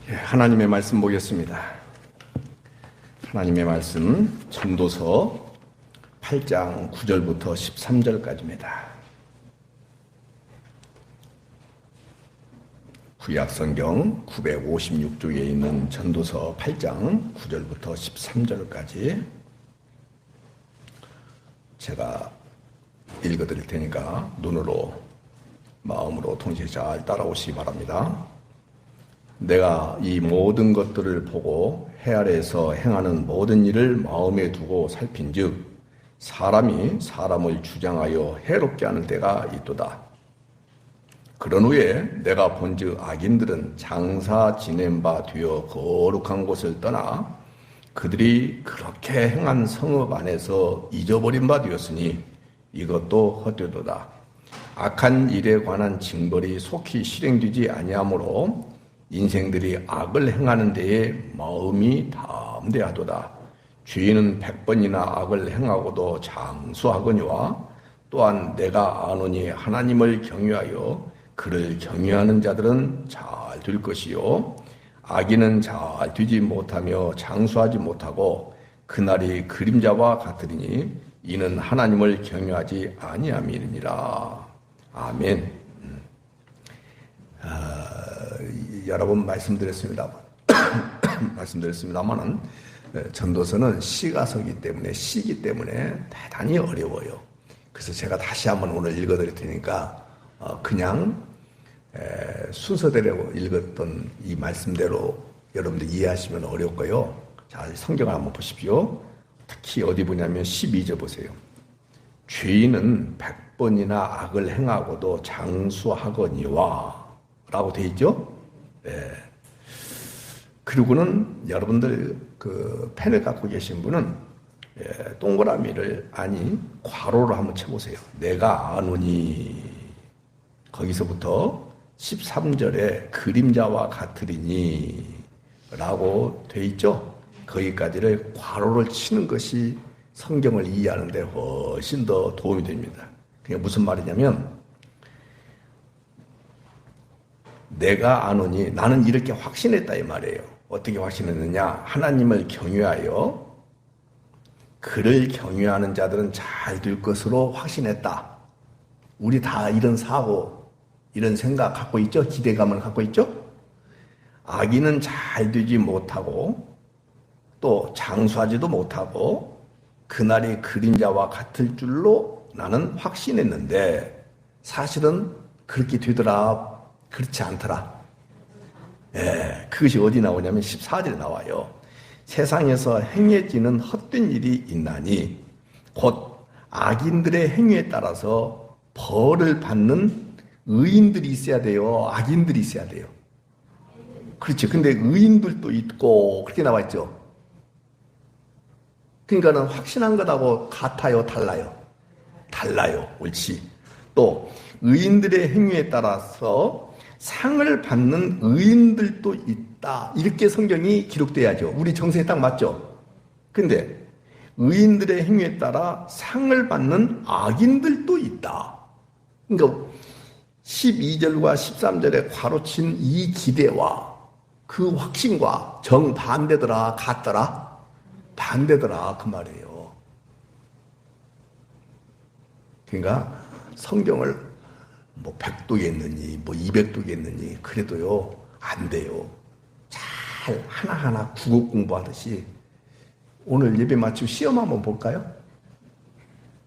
하나님의 말씀 보겠습니다. 하나님의 말씀 전도서 8장 9절부터 13절까지입니다. 구약성경 956쪽에 있는 전도서 8장 9절부터 13절까지 제가 읽어드릴 테니까 눈으로 마음으로 동시에 잘 따라오시기 바랍니다. 내가 이 모든 것들을 보고 해 아래에서 행하는 모든 일을 마음에 두고 살핀즉 사람이 사람을 주장하여 해롭게 하는 때가 있도다. 그런 후에 내가 본즉 악인들은 장사 지낸 바 되어 거룩한 곳을 떠나 그들이 그렇게 행한 성읍 안에서 잊어버린 바 되었으니 이것도 헛되도다. 악한 일에 관한 징벌이 속히 실행되지 아니하므로 인생들이 악을 행하는 데에 마음이 담대하도다. 죄인은 100번이나 악을 행하고도 장수하거니와 또한 내가 아노니 하나님을 경외하여 그를 경외하는 자들은 잘 될 것이요 악인은 잘 되지 못하며 장수하지 못하고 그날이 그림자와 같으리니 이는 하나님을 경외하지 아니함이니라. 아멘. 여러 번 말씀드렸습니다만은 전도서는 시가서기 때문에 시기 때문에 대단히 어려워요. 그래서 제가 다시 한번 오늘 읽어드릴 테니까 그냥 순서대로 읽었던 이 말씀대로 여러분들 이해하시면 어렵고요. 자, 성경을 한번 보십시오. 특히 어디 보냐면 12절 보세요. 죄인은 100번이나 악을 행하고도 장수하거니와 라고 되어 있죠. 네. 그리고는 여러분들 그 펜을 갖고 계신 분은 동그라미를 괄호로 한번 쳐보세요. 내가 아노니 거기서부터 13절에 그림자와 같으리니 라고 되어 있죠. 거기까지를 괄호를 치는 것이 성경을 이해하는 데 훨씬 더 도움이 됩니다. 그게 무슨 말이냐면 내가 아노니 나는 이렇게 확신했다 이 말이에요. 어떻게 확신했느냐? 하나님을 경외하여 그를 경외하는 자들은 잘 될 것으로 확신했다. 우리 다 이런 사고 이런 생각 갖고 있죠? 기대감을 갖고 있죠? 악인은 잘 되지 못하고 또 장수하지도 못하고 그날이 그림자와 같을 줄로 나는 확신했는데 사실은 그렇게 되더라. 그렇지 않더라. 그것이 어디 나오냐면 14절에 나와요. 세상에서 행해지는 헛된 일이 있나니 곧 악인들의 행위에 따라서 벌을 받는 의인들이 있어야 돼요. 악인들이 있어야 돼요. 그렇죠. 근데 의인들도 있고 그렇게 나와 있죠. 그러니까는 확신한 것하고 같아요, 달라요? 달라요. 옳지. 또 의인들의 행위에 따라서 상을 받는 의인들도 있다. 이렇게 성경이 기록돼야죠. 우리 정서에 딱 맞죠? 근데 의인들의 행위에 따라 상을 받는 악인들도 있다. 그러니까 12절과 13절에 괄호친 이 기대와 그 확신과 정반대더라, 같더라? 반대더라, 그 말이에요. 그러니까 성경을 100도겠느니 200도겠느니 그래도요 안 돼요. 잘 하나하나 국어 공부하듯이 오늘 예배 마치고 시험 한번 볼까요?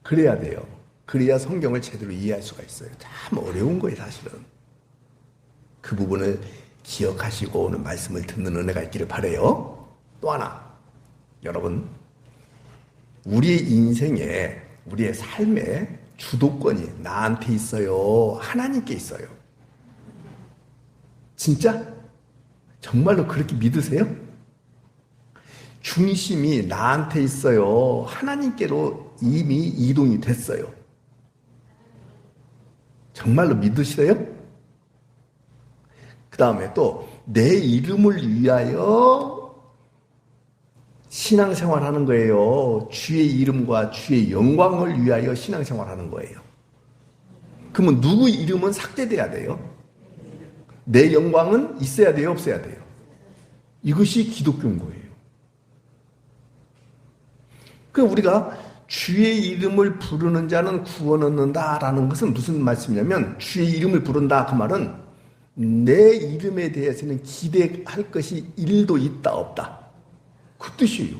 그래야 돼요. 그래야 성경을 제대로 이해할 수가 있어요. 참 어려운 거예요 사실은. 그 부분을 기억하시고 오늘 말씀을 듣는 은혜가 있기를 바라요. 또 하나 여러분 우리의 인생에 우리의 삶에 주도권이 나한테 있어요? 하나님께 있어요? 진짜? 정말로 그렇게 믿으세요? 중심이 나한테 있어요? 하나님께로 이미 이동이 됐어요? 정말로 믿으시래요? 그 다음에 또 내 이름을 위하여 신앙생활 하는 거예요. 주의 이름과 주의 영광을 위하여 신앙생활 하는 거예요. 그러면 누구 이름은 삭제돼야 돼요? 내 영광은 있어야 돼요? 없어야 돼요? 이것이 기독교인 거예요. 그럼 우리가 주의 이름을 부르는 자는 구원 얻는다라는 것은 무슨 말씀이냐면, 주의 이름을 부른다 그 말은 내 이름에 대해서는 기대할 것이 일도 있다 없다, 그 뜻이에요.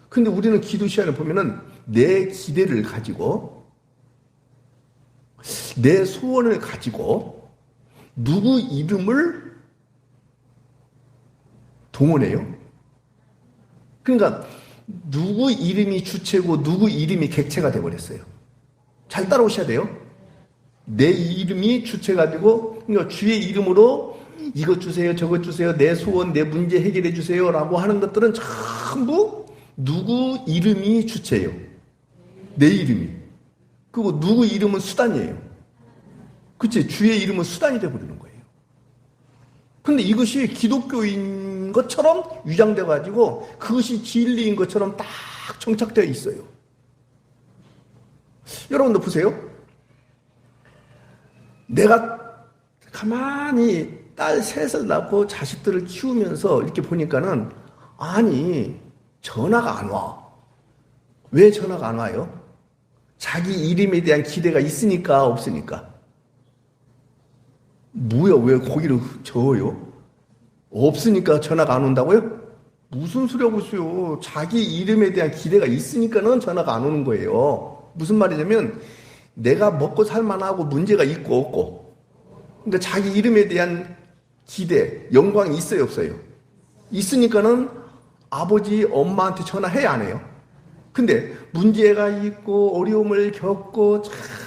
근데 우리는 기도 시간을 보면은 내 기대를 가지고, 내 소원을 가지고 누구 이름을 동원해요. 그러니까 누구 이름이 주체고 누구 이름이 객체가 되어버렸어요. 잘 따라오셔야 돼요. 내 이름이 주체가 되고, 그러니까 주의 이름으로 이것 주세요, 저것 주세요, 내 소원, 내 문제 해결해 주세요 라고 하는 것들은 전부 누구 이름이 주체예요. 내 이름이. 그리고 누구 이름은 수단이에요. 그치? 주의 이름은 수단이 되어버리는 거예요. 근데 이것이 기독교인 것처럼 위장돼가지고 그것이 진리인 것처럼 딱 정착되어 있어요. 여러분도 보세요. 내가 가만히 딸 셋을 낳고 자식들을 키우면서 이렇게 보니까는, 아니, 전화가 안 와. 왜 전화가 안 와요? 자기 이름에 대한 기대가 있으니까 없으니까? 뭐야, 왜 고기를 저어요? 없으니까 전화가 안 온다고요? 무슨 소리 하고 있어요? 자기 이름에 대한 기대가 있으니까는 전화가 안 오는 거예요. 무슨 말이냐면, 내가 먹고 살만하고 문제가 있고 없고, 그러니까 자기 이름에 대한 기대, 영광이 있어요 없어요? 있으니까는 아버지, 엄마한테 전화해야 안 해요? 근데 문제가 있고 어려움을 겪고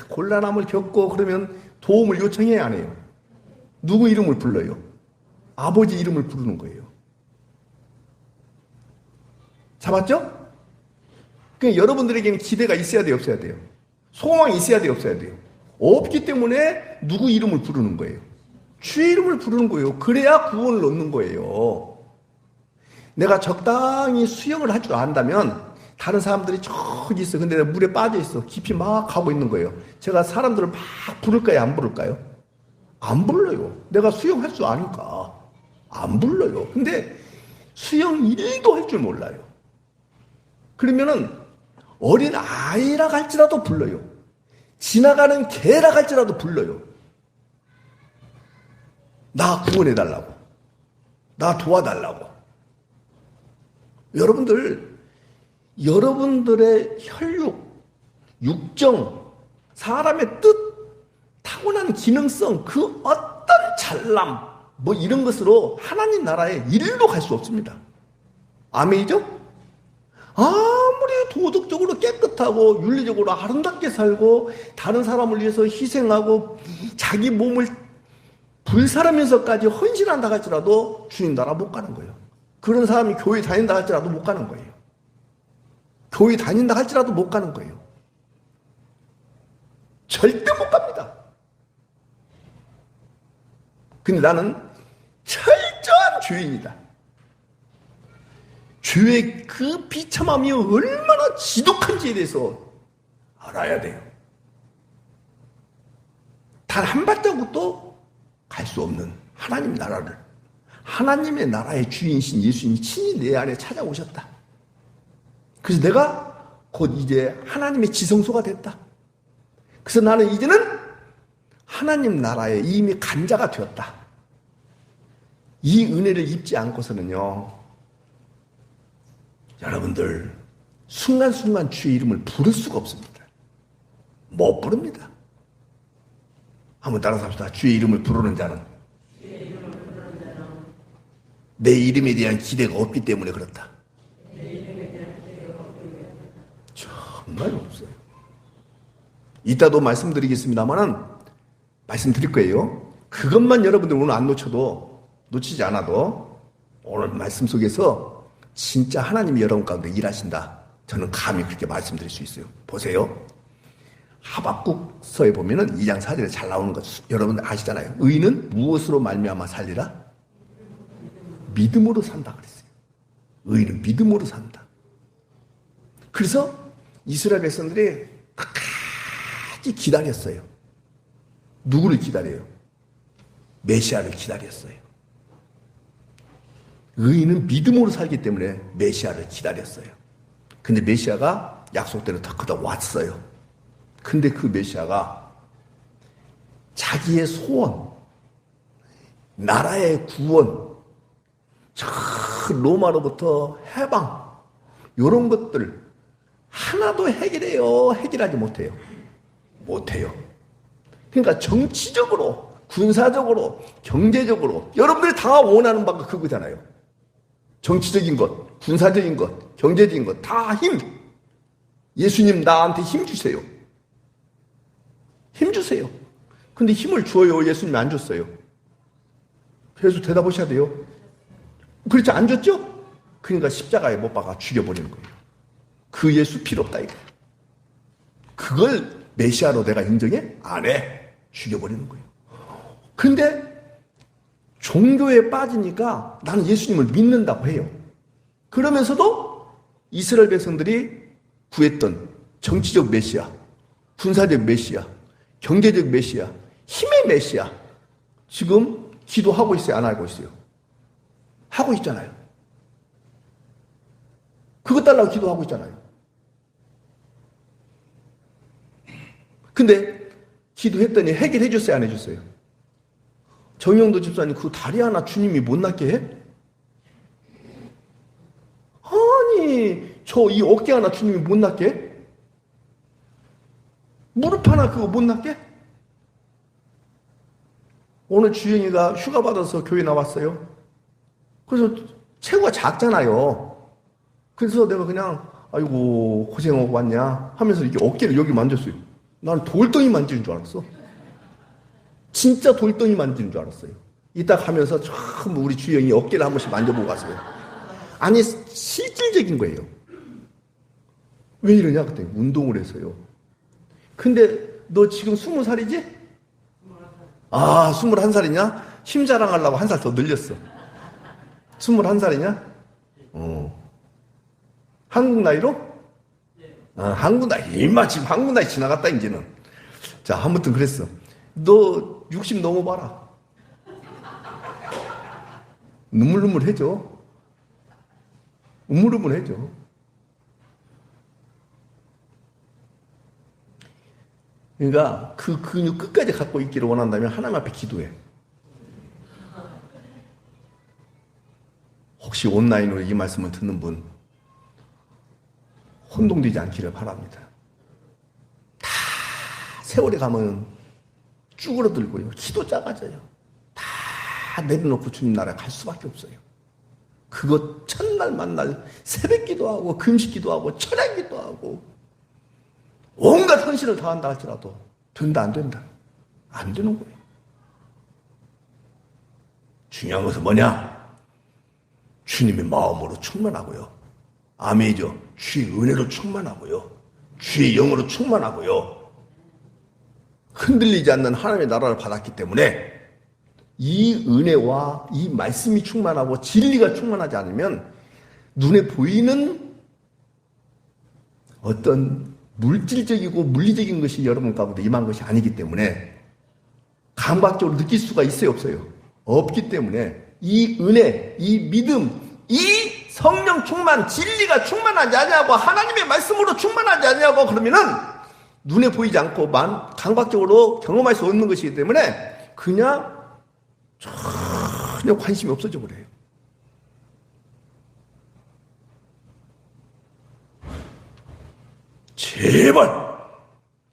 곤란함을 겪고 그러면 도움을 요청해야 안 해요? 누구 이름을 불러요? 아버지 이름을 부르는 거예요. 잡았죠? 그러니까 여러분들에게는 기대가 있어야 돼요 없어야 돼요? 소망이 있어야 돼요 없어야 돼요? 없기 때문에 누구 이름을 부르는 거예요? 주의 이름을 부르는 거예요. 그래야 구원을 얻는 거예요. 내가 적당히 수영을 할 줄 안다면 다른 사람들이 저기 있어. 근데 내가 물에 빠져 있어. 깊이 막 가고 있는 거예요. 제가 사람들을 막 부를까요? 안 부를까요? 안 불러요. 내가 수영할 줄 아니까. 안 불러요. 근데 수영 1도 할 줄 몰라요. 그러면은 어린 아이라 할지라도 불러요. 지나가는 개라 할지라도 불러요. 나 구원해달라고. 나 도와달라고. 여러분들의 혈육, 육정, 사람의 뜻, 타고난 기능성, 그 어떤 잘남, 뭐 이런 것으로 하나님 나라에 일도 갈 수 없습니다. 아멘이죠? 아무리 도덕적으로 깨끗하고 윤리적으로 아름답게 살고 다른 사람을 위해서 희생하고 자기 몸을 불사르면서까지 헌신한다 할지라도 주님 나라 못 가는 거예요. 그런 사람이 교회 다닌다 할지라도 못 가는 거예요. 교회 다닌다 할지라도 못 가는 거예요. 절대 못 갑니다. 근데 나는 철저한 죄인이다. 죄의 그 비참함이 얼마나 지독한지에 대해서 알아야 돼요. 단 한 발자국도 갈 수 없는 하나님 나라를, 하나님의 나라의 주인이신 예수님이 친히 내 안에 찾아오셨다. 그래서 내가 곧 이제 하나님의 지성소가 됐다. 그래서 나는 이제는 하나님 나라에 이미 간자가 되었다. 이 은혜를 입지 않고서는요, 여러분들 순간순간 주의 이름을 부를 수가 없습니다. 못 부릅니다. 한번 따라서 합시다. 주의 이름을 부르는 자는 내 이름에 대한 기대가 없기 때문에 그렇다. 정말 없어요. 이따도 말씀드리겠습니다만은 말씀드릴 거예요. 그것만 여러분들 오늘 안 놓치지 않아도 오늘 말씀 속에서 진짜 하나님이 여러분 가운데 일하신다. 저는 감히 그렇게 말씀드릴 수 있어요. 보세요. 하박국서에 보면은 2장 4절에 잘 나오는 것 여러분 아시잖아요. 의인은 무엇으로 말미암아 살리라? 믿음으로 산다 그랬어요. 의인은 믿음으로 산다. 그래서 이스라엘 백성들이 끝까지 기다렸어요. 누구를 기다려요? 메시아를 기다렸어요. 의인은 믿음으로 살기 때문에 메시아를 기다렸어요. 근데 메시아가 약속대로 턱하다 왔어요. 근데 그 메시아가 자기의 소원, 나라의 구원, 저 로마로부터 해방, 이런 것들 하나도 해결하지 못해요. 못해요. 그러니까 정치적으로, 군사적으로, 경제적으로 여러분들이 다 원하는 바가 그거잖아요. 정치적인 것, 군사적인 것, 경제적인 것 다 힘. 예수님 나한테 힘 주세요. 힘 주세요. 근데 힘을 줘요. 예수님이 안 줬어요. 그래서 대답하셔야 돼요. 그렇지 안 줬죠? 그러니까 십자가에 못 박아 죽여버리는 거예요. 그 예수 필요 없다 이거. 그걸 메시아로 내가 인정해? 안 해. 죽여버리는 거예요. 근데 종교에 빠지니까 나는 예수님을 믿는다고 해요. 그러면서도 이스라엘 백성들이 구했던 정치적 메시아, 군사적 메시아, 경제적 메시아, 힘의 메시아 지금 기도하고 있어요? 안 하고 있어요? 하고 있잖아요. 그것 달라고 기도하고 있잖아요. 근데 기도했더니 해결해 줬어요? 안 해줬어요? 정영도 집사님 그 다리 하나 주님이 못 낫게 해? 아니 저 이 어깨 하나 주님이 못 낫게 해? 무릎 하나 그거 못 낫게? 오늘 주영이가 휴가 받아서 교회 나왔어요. 그래서 체구가 작잖아요. 그래서 내가 그냥 아이고 고생하고 왔냐 하면서 이렇게 어깨를 여기 만졌어요. 나는 돌덩이 만지는 줄 알았어. 진짜 돌덩이 만지는 줄 알았어요. 이따 가면서 처음 우리 주영이 어깨를 한 번씩 만져보고 갔어요. 아니 실질적인 거예요. 왜 이러냐 그때 운동을 해서요. 근데 너 지금 20살이지? 아 21살이냐? 힘 자랑하려고 한 살 더 늘렸어. 21살이냐? 한국 나이로? 한국 나이 임마 지금 한국 나이 지나갔다 이제는. 자 아무튼 그랬어. 너 60 넘어봐라. 눈물해져. 우물우물해져. 그러니까 그 근육 끝까지 갖고 있기를 원한다면 하나님 앞에 기도해. 혹시 온라인으로 이 말씀을 듣는 분 혼동되지 않기를 바랍니다. 다 세월이 가면 쭈그러들고요. 키도 작아져요. 다 내려놓고 주님 나라에 갈 수밖에 없어요. 그것 첫날 만날 새벽기도 하고 금식기도 하고 철야기도 하고 온갖 헌신을 다한다 할지라도 된다 안 된다? 안 되는 거예요. 중요한 것은 뭐냐? 주님의 마음으로 충만하고요. 아멘이죠. 주의 은혜로 충만하고요. 주의 영으로 충만하고요. 흔들리지 않는 하나님의 나라를 받았기 때문에 이 은혜와 이 말씀이 충만하고 진리가 충만하지 않으면 눈에 보이는 어떤 물질적이고 물리적인 것이 여러분 가운데 임한 것이 아니기 때문에 감각적으로 느낄 수가 있어요? 없어요? 없기 때문에 이 은혜, 이 믿음, 이 성령 충만, 진리가 충만하지 않냐고 하나님의 말씀으로 충만하지 않냐고 그러면은 눈에 보이지 않고 감각적으로 경험할 수 없는 것이기 때문에 그냥 전혀 관심이 없어져 버려요. 제발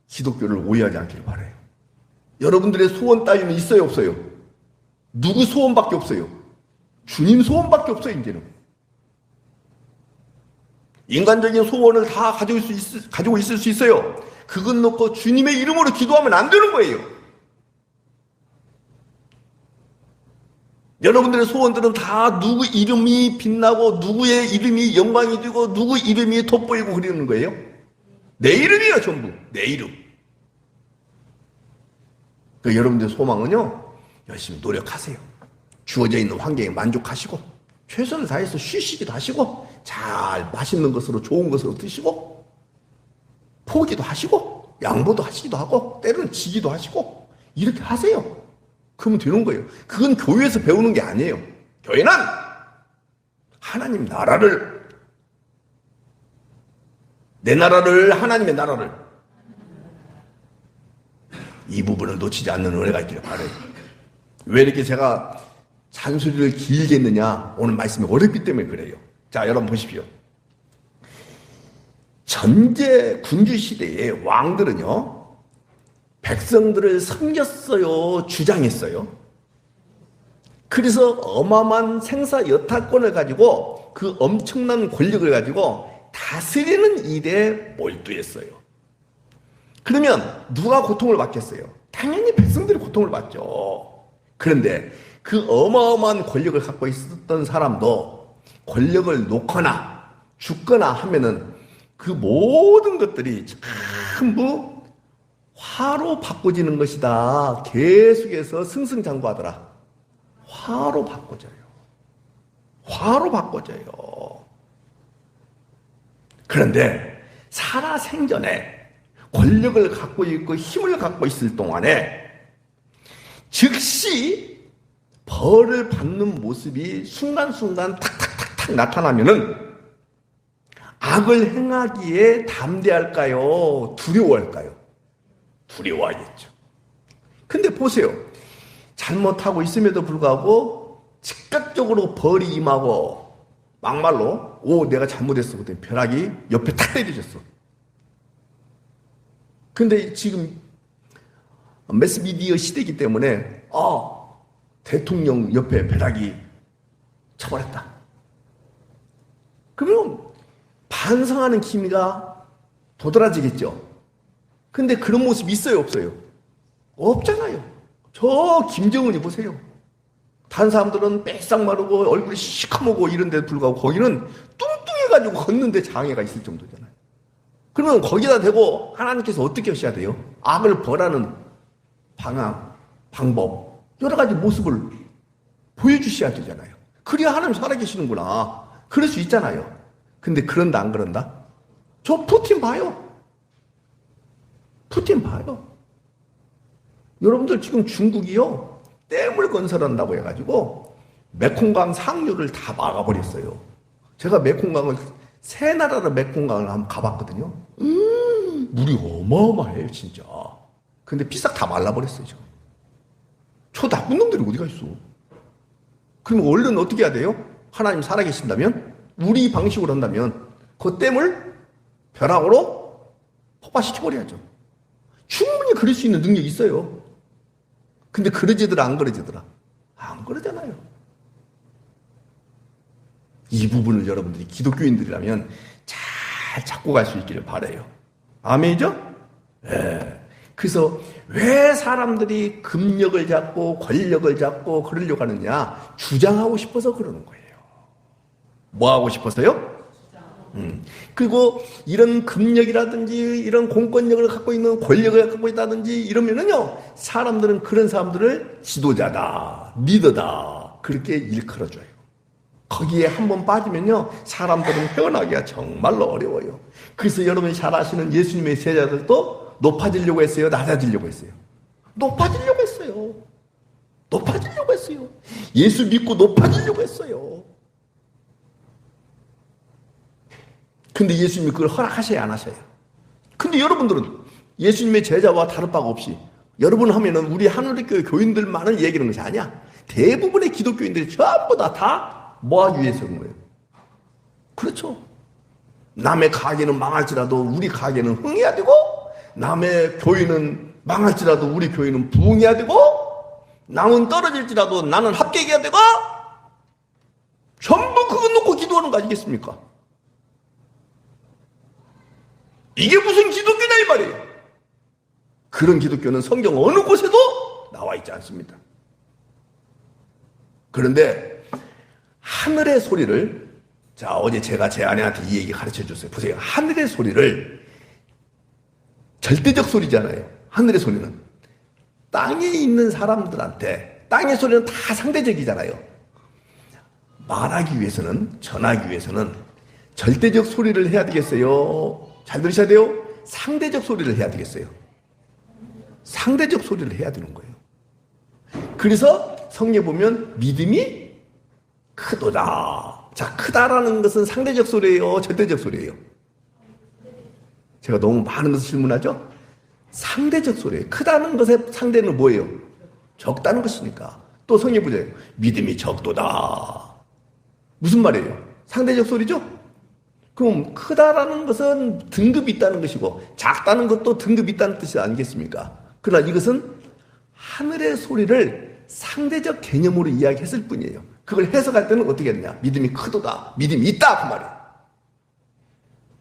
기독교를 오해하지 않기를 바라요. 여러분들의 소원 따위는 있어요 없어요? 누구 소원밖에 없어요? 주님 소원밖에 없어요 이제는. 인간적인 소원을 다 가지고 있을 수 있어요. 그건 놓고 주님의 이름으로 기도하면 안 되는 거예요. 여러분들의 소원들은 다 누구 이름이 빛나고 누구의 이름이 영광이 되고 누구 이름이 돋보이고 그러는 거예요. 내 이름이에요 전부. 내 이름. 그러니까 여러분들의 소망은요 열심히 노력하세요. 주어져 있는 환경에 만족하시고 최선을 다해서 쉬시기도 하시고 잘 맛있는 것으로 좋은 것으로 드시고 포기도 하시고 양보도 하시기도 하고 때로는 지기도 하시고 이렇게 하세요. 그러면 되는 거예요. 그건 교회에서 배우는 게 아니에요. 교회는 하나님 나라를, 내 나라를, 하나님의 나라를, 이 부분을 놓치지 않는 은혜가 있기를 바라요. 왜 이렇게 제가 잔소리를 길게 했느냐? 오늘 말씀이 어렵기 때문에 그래요. 자, 여러분 보십시오. 전제 군주시대의 왕들은요, 백성들을 섬겼어요? 주장했어요? 그래서 어마어마한 생사 여타권을 가지고 그 엄청난 권력을 가지고 다스리는 일에 몰두했어요. 그러면 누가 고통을 받겠어요? 당연히 백성들이 고통을 받죠. 그런데 그 어마어마한 권력을 갖고 있었던 사람도 권력을 놓거나 죽거나 하면은 그 모든 것들이 전부 화로 바꿔지는 것이다. 계속해서 승승장구하더라. 화로 바꿔져요. 화로 바꿔져요. 그런데 살아생전에 권력을 갖고 있고 힘을 갖고 있을 동안에 즉시 벌을 받는 모습이 순간순간 탁탁탁탁 나타나면은 악을 행하기에 담대할까요? 두려워할까요? 두려워하겠죠. 근데 보세요. 잘못하고 있음에도 불구하고 즉각적으로 벌이 임하고 막말로 내가 잘못했어. 그때 벼락이 옆에 탁 때려졌어. 근데 지금 매스미디어 시대이기 때문에 대통령 옆에 벼락이 쳐버렸다. 그러면 반성하는 기미가 도드라지겠죠. 근데 그런 모습이 있어요, 없어요? 없잖아요. 저 김정은이 보세요. 다른 사람들은 빽싹 마르고 얼굴이 시커멓고 이런 데 불구하고 거기는 뚱뚱해가지고 걷는데 장애가 있을 정도잖아요. 그러면 거기다 대고 하나님께서 어떻게 하셔야 돼요? 악을 벌하는 방향, 방법, 여러 가지 모습을 보여주셔야 되잖아요. 그래야 하나님 살아계시는구나. 그럴 수 있잖아요. 근데 그런다 안 그런다? 저 푸틴 봐요. 푸틴 봐요. 여러분들 지금 중국이요, 댐을 건설한다고 해가지고 메콩강 상류를 다 막아버렸어요. 제가 메콩강을 세 나라로 메콩강을 한번 가봤거든요. 물이 어마어마해요 진짜. 근데 피싹 다 말라버렸어요 지금. 저 나쁜 놈들이 어디가 있어. 그럼 얼른 어떻게 해야 돼요? 하나님 살아계신다면, 우리 방식으로 한다면 그 댐을 벼락으로 폭파시켜버려야죠. 충분히 그럴 수 있는 능력이 있어요. 근데 그러지더라 안 그러지더라? 안 그러잖아요. 이 부분을 여러분들이 기독교인들이라면 잘 잡고 갈 수 있기를 바라요. 아멘이죠? 네. 그래서 왜 사람들이 금력을 잡고 권력을 잡고 그러려고 하느냐? 주장하고 싶어서 그러는 거예요. 뭐 하고 싶어서요? 그리고 이런 금력이라든지 이런 공권력을 갖고 있는 권력을 갖고 있다든지 이러면은요, 사람들은 그런 사람들을 지도자다, 리더다, 그렇게 일컬어줘요. 거기에 한번 빠지면요, 사람들은 헤어나기가 정말로 어려워요. 그래서 여러분이 잘 아시는 예수님의 제자들도 높아지려고 했어요? 낮아지려고 했어요? 높아지려고 했어요. 높아지려고 했어요. 예수 믿고 높아지려고 했어요. 근데 예수님이 그걸 허락하셔야 안 하셔요? 근데 여러분들은 예수님의 제자와 다를 바가 없이, 여러분 하면은 우리 하늘교회 교인들만을 얘기하는 것이 아니야. 대부분의 기독교인들이 전부 다 뭐 하기 위해서 그런 거예요? 그렇죠. 남의 가게는 망할지라도 우리 가게는 흥해야 되고, 남의 교회는 망할지라도 우리 교회는 부흥해야 되고, 남은 떨어질지라도 나는 합격해야 되고, 전부 그거 놓고 기도하는 거 아니겠습니까? 이게 무슨 기독교냐 이 말이에요. 그런 기독교는 성경 어느 곳에도 나와 있지 않습니다. 그런데 하늘의 소리를, 자, 어제 제가 제 아내한테 이 얘기 가르쳐 줬어요. 보세요. 하늘의 소리를, 절대적 소리잖아요. 하늘의 소리는 땅에 있는 사람들한테, 땅의 소리는 다 상대적이잖아요. 말하기 위해서는, 전하기 위해서는 절대적 소리를 해야 되겠어요? 잘 들으셔야 돼요. 상대적 소리를 해야 되겠어요. 상대적 소리를 해야 되는 거예요. 그래서 성경에 보면 믿음이 크도다. 자, 크다라는 것은 상대적 소리예요, 절대적 소리예요? 제가 너무 많은 것을 질문하죠? 상대적 소리예요. 크다는 것의 상대는 뭐예요? 적다는 것이니까. 또 성경 보세요. 믿음이 적도다. 무슨 말이에요? 상대적 소리죠? 그럼 크다라는 것은 등급이 있다는 것이고 작다는 것도 등급이 있다는 뜻이 아니겠습니까? 그러나 이것은 하늘의 소리를 상대적 개념으로 이야기했을 뿐이에요. 그걸 해석할 때는 어떻게 했냐? 믿음이 크도다. 믿음이 있다. 그 말이에요.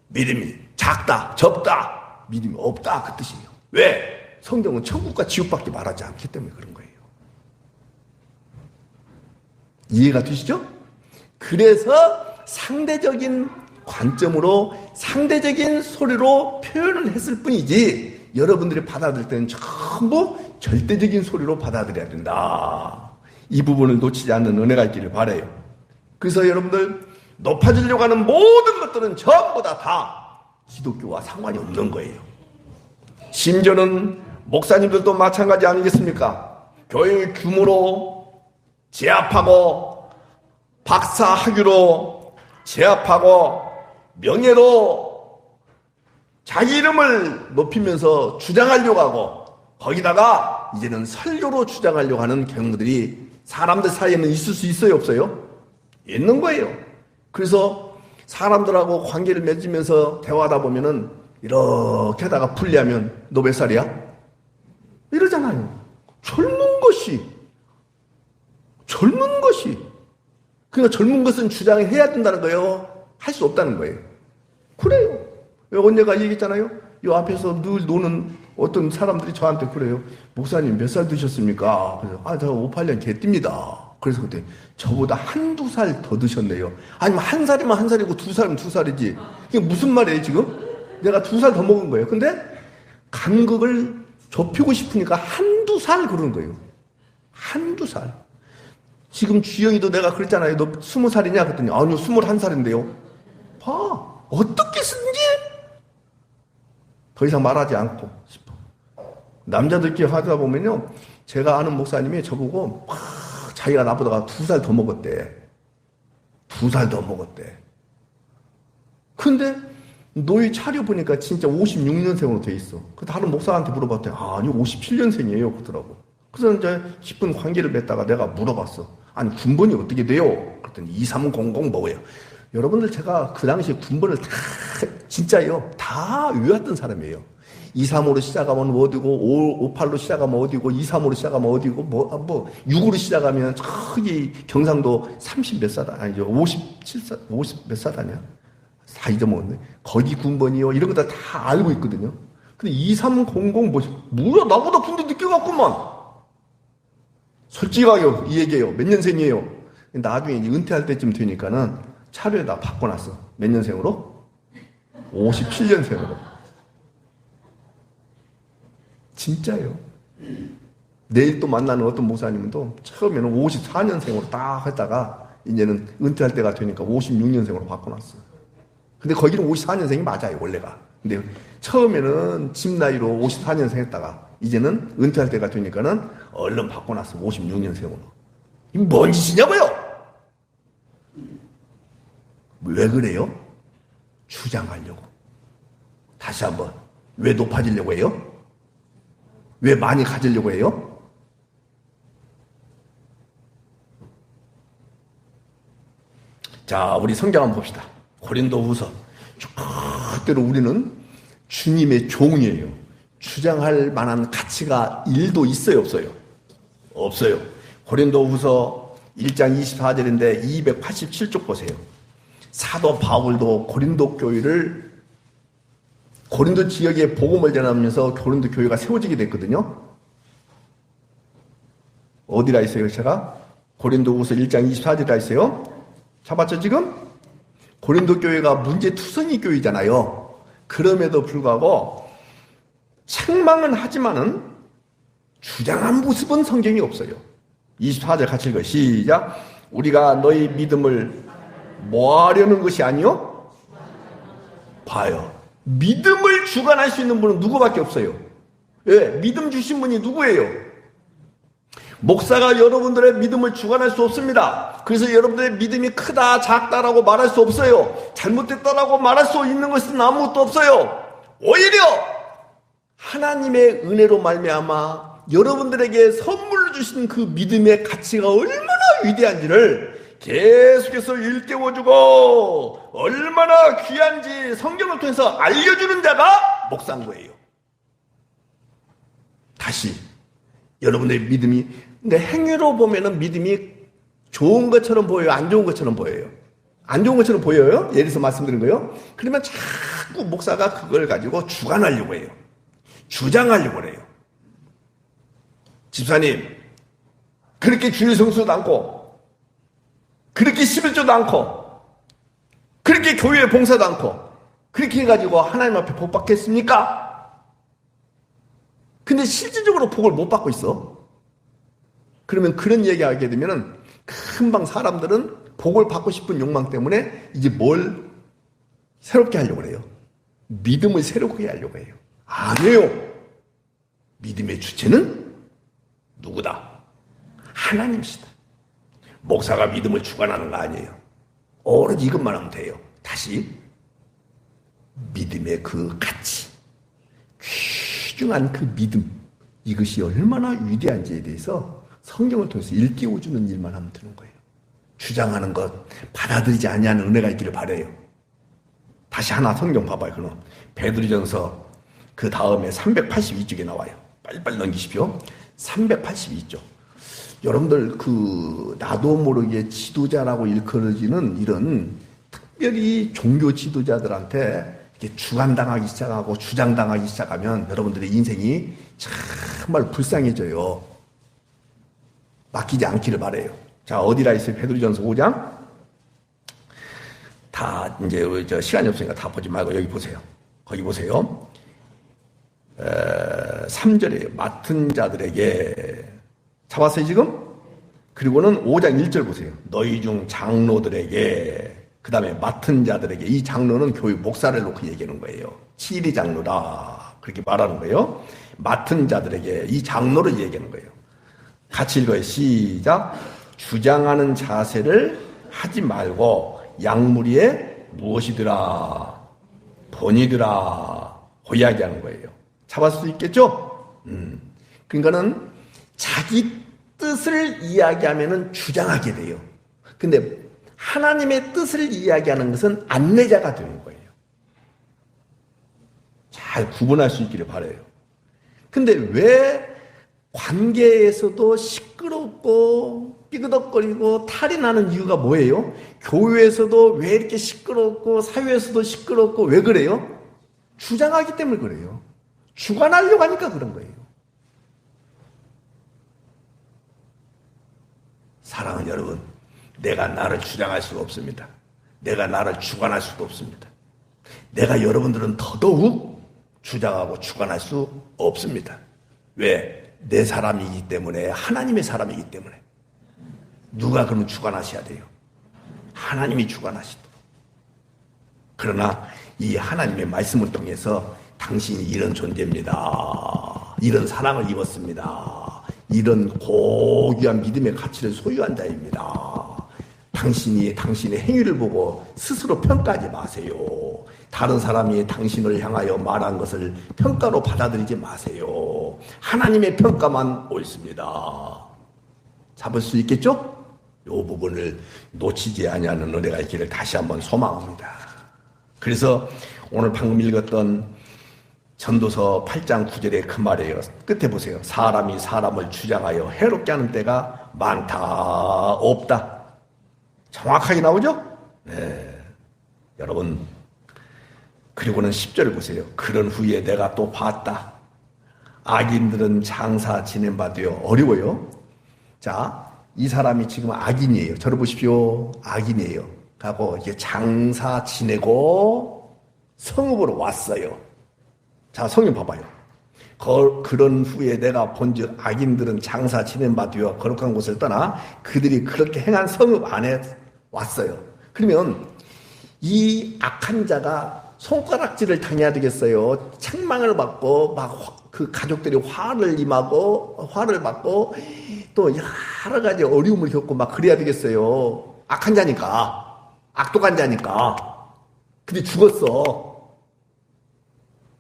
믿음이 작다, 적다, 믿음이 없다. 그 뜻이에요. 왜? 성경은 천국과 지옥밖에 말하지 않기 때문에 그런 거예요. 이해가 되시죠? 그래서 상대적인 관점으로 상대적인 소리로 표현을 했을 뿐이지 여러분들이 받아들일 때는 전부 절대적인 소리로 받아들여야 된다. 이 부분을 놓치지 않는 은혜가 있기를 바라요. 그래서 여러분들 높아지려고 하는 모든 것들은 전부 다 기독교와 상관이 없는 거예요. 심지어는 목사님들도 마찬가지 아니겠습니까? 교회 규모로 제압하고 박사 학위로 제압하고 명예로 자기 이름을 높이면서 주장하려고 하고 거기다가 이제는 설교로 주장하려고 하는 경우들이 사람들 사이에는 있을 수 있어요, 없어요? 있는 거예요. 그래서 사람들하고 관계를 맺으면서 대화하다 보면은 이렇게 하다가 분리하면 너 몇 살이야? 이러잖아요. 젊은 것이. 그러니까 젊은 것은 주장해야 된다는 거예요. 할 수 없다는 거예요. 그래요. 언제가 얘기했잖아요. 이 앞에서 늘 노는 어떤 사람들이 저한테 그래요. 목사님 몇 살 드셨습니까? 그래서 저 58년 개띠입니다. 그래서 그때 저보다 한두 살 더 드셨네요. 아니면 한 살이면 한 살이고 두 살이면 두 살이지. 이게 무슨 말이에요 지금? 내가 두 살 더 먹은 거예요. 근데 간극을 좁히고 싶으니까 한두 살 그러는 거예요. 한두 살. 지금 주영이도 내가 그랬잖아요. 너 20살이냐? 그랬더니 아니요 21살인데요. 봐. 어떻게 쓰는지 더 이상 말하지 않고 싶어. 남자들끼리 하다 보면요. 제가 아는 목사님이 저보고 막 자기가 나보다 2살 더 먹었대. 2살 더 먹었대. 근데 너희 차려 보니까 진짜 56년생으로 돼 있어. 그 다른 목사한테 물어봤더니 아니 57년생이에요 그러더라고. 그래서 이제 10분 관계를 맺다가 내가 물어봤어. 아니 군번이 어떻게 돼요? 그랬더니 2300 뭐예요? 여러분들 제가 그 당시에 군번을 다 진짜요 다 외웠던 사람이에요. 235로 시작하면 어디고 558로 시작하면 어디고 235로 시작하면 어디고 뭐 6으로 시작하면 저기 경상도 30 몇 살 아니죠 57살 50 몇 살 아니야? 다 잊어먹었네. 거기 군번이요 이런 거 다 알고 있거든요. 근데 2300 뭐야 나보다 군대 늦게 갔구만. 솔직하게 이 얘기예요. 몇 년생이에요? 나중에 은퇴할 때쯤 되니까는 차례에다 바꿔놨어. 몇 년생으로? 57년생으로. 진짜요. 내일 또 만나는 어떤 목사님은 또 처음에는 54년생으로 딱 했다가 이제는 은퇴할 때가 되니까 56년생으로 바꿔놨어. 근데 거기는 54년생이 맞아요, 원래가. 근데 처음에는 집 나이로 54년생 했다가 이제는 은퇴할 때가 되니까는 얼른 바꿔놨어, 56년생으로. 이게 뭔 짓이냐고요? 왜 그래요? 주장하려고. 다시 한번. 왜 높아지려고 해요? 왜 많이 가지려고 해요? 자, 우리 성경 한번 봅시다. 고린도후서. 그대로 우리는 주님의 종이에요. 주장할 만한 가치가 1도 있어요, 없어요? 없어요. 고린도후서 1장 24절인데 287쪽 보세요. 사도 바울도 고린도 교회를 고린도 지역에 복음을 전하면서 고린도 교회가 세워지게 됐거든요. 어디라 있어요, 제가? 고린도후서 1장 24절이라 있어요. 잡았죠, 지금? 고린도 교회가 문제투성이 교회잖아요. 그럼에도 불구하고 책망은 하지만은 주장한 모습은 성경이 없어요. 24절 같이 읽어요. 시작. 우리가 너희 믿음을 뭐 하려는 것이 아니요? 봐요. 믿음을 주관할 수 있는 분은 누구밖에 없어요. 왜? 믿음 주신 분이 누구예요? 목사가 여러분들의 믿음을 주관할 수 없습니다. 그래서 여러분들의 믿음이 크다 작다라고 말할 수 없어요. 잘못됐다라고 말할 수 있는 것은 아무것도 없어요. 오히려 하나님의 은혜로 말미암아 여러분들에게 선물로 주신 그 믿음의 가치가 얼마나 위대한지를 계속해서 일깨워주고 얼마나 귀한지 성경을 통해서 알려주는 자가 목사인 거예요. 다시 여러분의 믿음이, 근데 행위로 보면은 믿음이 좋은 것처럼 보여요? 안 좋은 것처럼 보여요? 안 좋은 것처럼 보여요? 예를 들어서 말씀드린 거예요. 그러면 자꾸 목사가 그걸 가지고 주관하려고 해요. 주장하려고 해요. 집사님, 그렇게 주일 성수도 않고, 그렇게 11조도 않고, 그렇게 교회 봉사도 않고, 그렇게 해가지고 하나님 앞에 복 받겠습니까? 근데 실질적으로 복을 못 받고 있어. 그러면 그런 얘기하게 되면은 금방 사람들은 복을 받고 싶은 욕망 때문에 이제 뭘 새롭게 하려고 해요. 믿음을 새롭게 하려고 해요. 아니에요. 믿음의 주체는 누구다? 하나님이시다. 목사가 믿음을 주관하는 거 아니에요. 오로지 이것만 하면 돼요. 다시 믿음의 그 가치, 귀중한 그 믿음, 이것이 얼마나 위대한지에 대해서 성경을 통해서 일깨워주는 일만 하면 되는 거예요. 주장하는 것, 받아들이지 아니하는 은혜가 있기를 바라요. 다시 하나 성경 봐봐요. 그럼 베드로전서 그 다음에 382쪽에 나와요. 빨리빨리 넘기십시오. 382쪽. 여러분들 그 나도 모르게 지도자라고 일컬어지는 이런 특별히 종교 지도자들한테 이렇게 주관당하기 시작하고 주장당하기 시작하면 여러분들의 인생이 정말 불쌍해져요. 맡기지 않기를 바라요. 자, 어디라 있어요? 베드로전서 5장. 다 이제 저 시간이 없으니까 다 보지 말고 여기 보세요. 거기 보세요. 3절이에요. 맡은 자들에게. 잡았어요 지금? 그리고는 5장 1절 보세요. 너희 중 장로들에게, 그 다음에 맡은 자들에게. 이 장로는 교회 목사를 놓고 얘기하는 거예요. 치리 장로다 그렇게 말하는 거예요. 맡은 자들에게, 이 장로를 얘기하는 거예요. 같이 읽어요. 시작. 주장하는 자세를 하지 말고 양무리에 무엇이더라 본이더라 이야기하는 거예요. 잡았을 수 있겠죠? 그러니까는 자기 뜻을 이야기하면은 주장하게 돼요. 근데 하나님의 뜻을 이야기하는 것은 안내자가 되는 거예요. 잘 구분할 수 있기를 바라요. 근데 왜 관계에서도 시끄럽고 삐그덕거리고 탈이 나는 이유가 뭐예요? 교회에서도 왜 이렇게 시끄럽고 사회에서도 시끄럽고 왜 그래요? 주장하기 때문에 그래요. 주관하려고 하니까 그런 거예요. 사랑하는 여러분, 내가 나를 주장할 수가 없습니다. 내가 나를 주관할 수도 없습니다. 내가 여러분들은 더더욱 주장하고 주관할 수 없습니다. 왜? 내 사람이기 때문에, 하나님의 사람이기 때문에. 누가 그러면 주관하셔야 돼요? 하나님이 주관하시도록. 그러나 이 하나님의 말씀을 통해서 당신이 이런 존재입니다. 이런 사랑을 입었습니다. 이런 고귀한 믿음의 가치를 소유한 자입니다. 당신이 당신의 행위를 보고 스스로 평가하지 마세요. 다른 사람이 당신을 향하여 말한 것을 평가로 받아들이지 마세요. 하나님의 평가만 옳습니다. 잡을 수 있겠죠? 이 부분을 놓치지 아니하는 은혜가 있기를 다시 한번 소망합니다. 그래서 오늘 방금 읽었던 전도서 8장 9절의 그 말이에요. 끝에 보세요. 사람이 사람을 주장하여 해롭게 하는 때가 많다, 없다. 정확하게 나오죠? 네. 여러분, 그리고는 10절을 보세요. 그런 후에 내가 또 봤다. 악인들은 장사 지낸 바 되어 어려워요. 자, 이 사람이 지금 악인이에요. 저를 보십시오. 악인이에요. 하고 이제 장사 지내고 성읍으로 왔어요. 자, 성경 봐봐요. 그런 후에 내가 본즉 악인들은 장사 지낸 바 되어 거룩한 곳을 떠나 그들이 그렇게 행한 성읍 안에 왔어요. 그러면 이 악한 자가 손가락질을 당해야 되겠어요. 책망을 받고 막 그 가족들이 화를 받고 또 여러 가지 어려움을 겪고 막 그래야 되겠어요. 악한 자니까. 악독한 자니까. 근데 죽었어.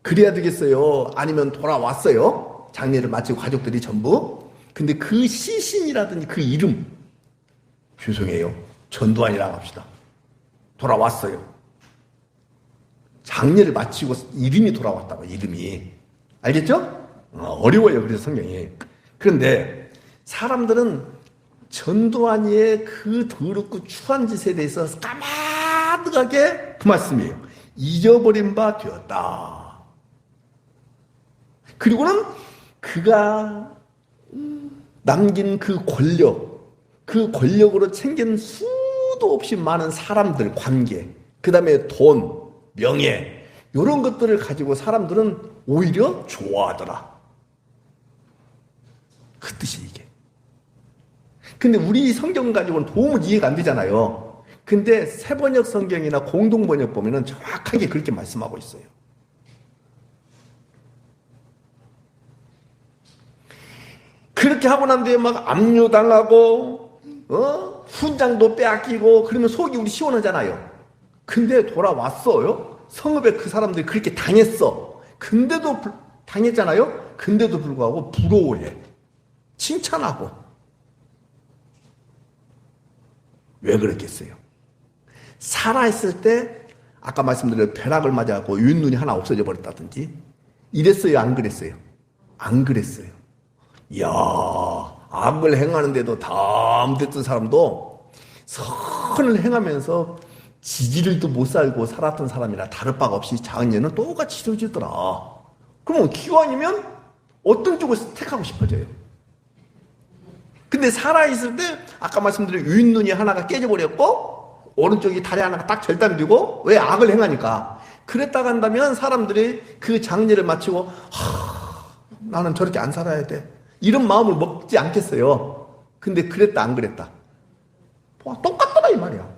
그래야 되겠어요. 아니면 돌아왔어요. 장례를 마치고 가족들이 전부. 근데 그 시신이라든지 그 이름, 죄송해요. 전두환이라고 합시다. 돌아왔어요. 장례를 마치고 이름이 돌아왔다고, 이름이. 알겠죠? 어려워요. 그래서 성경이. 그런데 사람들은 전두환이의 그 더럽고 추한 짓에 대해서 까마득하게 그 말씀이에요. 잊어버린 바 되었다. 그리고는 그가 남긴 그 권력으로 챙긴 수도 없이 많은 사람들, 관계, 그 다음에 돈, 명예, 이런 것들을 가지고 사람들은 오히려 좋아하더라. 그 뜻이 이게. 근데 우리 성경 가지고는 도무지 이해가 안 되잖아요. 근데 새번역 성경이나 공동번역 보면은 정확하게 그렇게 말씀하고 있어요. 그렇게 하고 난 뒤에 막 압류당하고, 훈장도 빼앗기고, 그러면 속이 우리 시원하잖아요. 근데 돌아왔어요? 성읍에 그 사람들이 그렇게 당했어. 근데도, 당했잖아요? 근데도 불구하고 부러워해. 칭찬하고. 왜 그랬겠어요? 살아있을 때, 아까 말씀드린 벼락을 맞아갖고 윤눈이 하나 없어져 버렸다든지, 이랬어요? 안 그랬어요? 안 그랬어요. 이야, 악을 행하는데도 담 됐던 사람도 선을 행하면서 지지를도 못 살고 살았던 사람이라 다를 바가 없이 장례는 똑같이 치러지더라. 그러면 기왕이면 어떤 쪽을 택하고 싶어져요? 근데 살아있을 때 아까 말씀드린 윗눈이 하나가 깨져버렸고 오른쪽이 다리 하나가 딱 절단되고, 왜? 악을 행하니까. 그랬다가 한다면 사람들이 그 장례를 마치고 나는 저렇게 안 살아야 돼, 이런 마음을 먹지 않겠어요. 근데 그랬다 안 그랬다? 똑같더라 이 말이야.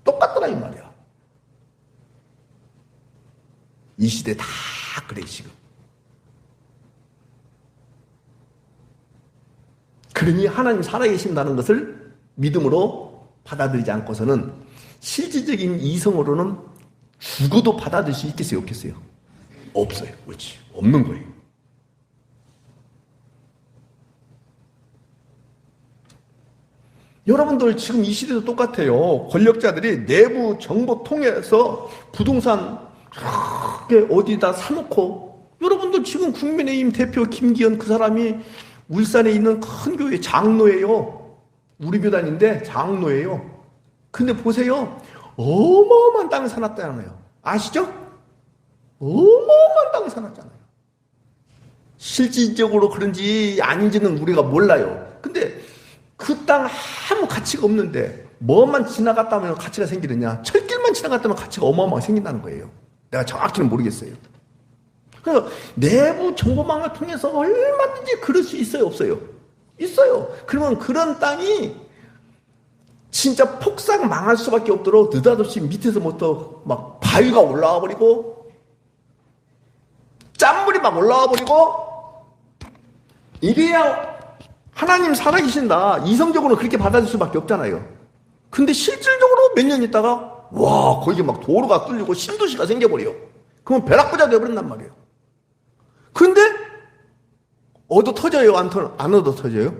똑같더라 이 말이야. 이 시대 다 그래 지금. 그러니 하나님 살아계신다는 것을 믿음으로 받아들이지 않고서는 실질적인 이성으로는 죽어도 받아들일 수 있겠어요, 없겠어요? 없어요. 그렇지. 없는 거예요. 여러분들 지금 이 시대도 똑같아요. 권력자들이 내부 정보 통해서 부동산 어디다 사놓고, 여러분들 지금 국민의힘 대표 김기현 그 사람이 울산에 있는 큰 교회 장로예요. 우리 교단인데 장로예요. 근데 보세요. 어마어마한 땅을 사놨다잖아요. 아시죠? 어마어마한 땅을 사놨잖아요. 실질적으로 그런지 아닌지는 우리가 몰라요. 근데 그 땅 아무 가치가 없는데 뭐만 지나갔다 하면 가치가 생기느냐? 철길만 지나갔다 하면 가치가 어마어마하게 생긴다는 거예요. 내가 정확히는 모르겠어요. 그래서 내부 정보망을 통해서 얼마든지 그럴 수 있어요, 없어요? 있어요. 그러면 그런 땅이 진짜 폭삭 망할 수밖에 없도록 느닷없이 밑에서부터 막 바위가 올라와 버리고 짠물이 막 올라와 버리고, 이래야 하나님 살아계신다, 이성적으로 그렇게 받아들일 수밖에 없잖아요. 근데 실질적으로 몇 년 있다가 와, 거기 막 도로가 뚫리고 신도시가 생겨버려. 그러면 벼락부자 되어버린단 말이에요. 근데 얻어 터져요? 안 얻어 터져요?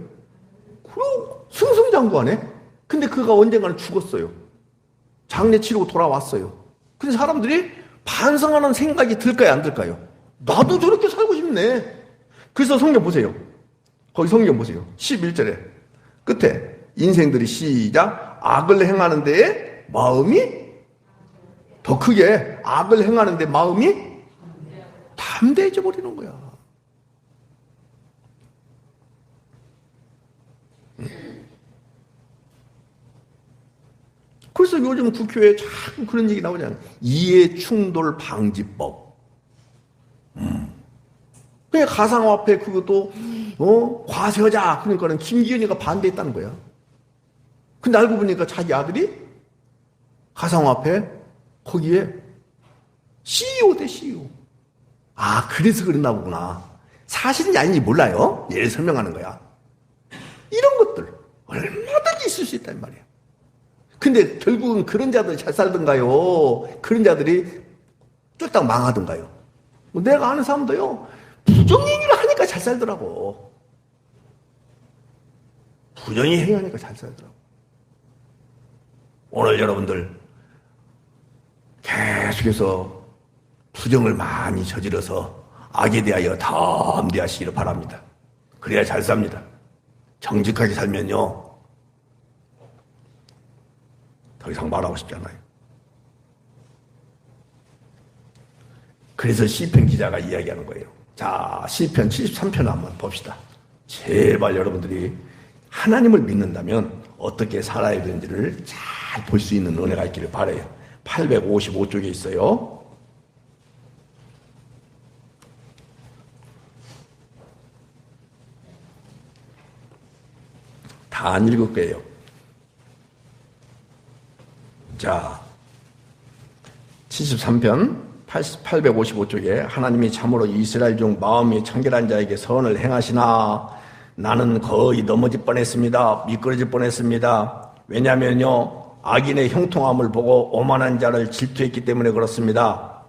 그럼 승승장구하네. 근데 그가 언젠가는 죽었어요. 장례 치르고 돌아왔어요. 근데 사람들이 반성하는 생각이 들까요, 안 들까요? 나도 저렇게 살고 싶네. 그래서 성경 보세요. 거기 성경 보세요. 11절에 끝에 인생들이 시작, 악을 행하는 데에 마음이 더 크게, 악을 행하는 데 마음이 담대해져 버리는 거야. 그래서 요즘 국회에 자꾸 그런 얘기 나오잖아요. 이해충돌 방지법. 그냥 가상화폐 그것도 과세하자. 그러니까는 김기현이가 반대했다는 거야. 근데 알고 보니까 자기 아들이 가상화폐 거기에 CEO 대 CEO. 아, 그래서 그랬나 보구나. 사실인지 아닌지 몰라요. 예를 설명하는 거야. 이런 것들 얼마든지 있을 수 있단 말이야. 근데 결국은 그런 자들이 잘 살던가요? 그런 자들이 쫄딱 망하던가요? 내가 아는 사람도요, 부정행위를 하니까 잘 살더라고. 부정히 행하니까 잘 살더라고. 오늘 여러분들 계속해서 부정을 많이 저질러서 악에 대하여 담대하시기를 바랍니다. 그래야 잘 삽니다. 정직하게 살면요, 더 이상 말하고 싶지 않아요. 그래서 시편 기자가 이야기하는 거예요. 자, 시편 73편 한번 봅시다. 제발 여러분들이 하나님을 믿는다면 어떻게 살아야 되는지를 잘 볼 수 있는 은혜가 있기를 바라요. 855쪽에 있어요. 다 안 읽을 거예요. 자, 73편 855쪽에 하나님이 참으로 이스라엘 중 마음이 청결한 자에게 선을 행하시나 나는 거의 넘어질 뻔했습니다. 미끄러질 뻔했습니다. 왜냐하면요, 악인의 형통함을 보고 오만한 자를 질투했기 때문에 그렇습니다.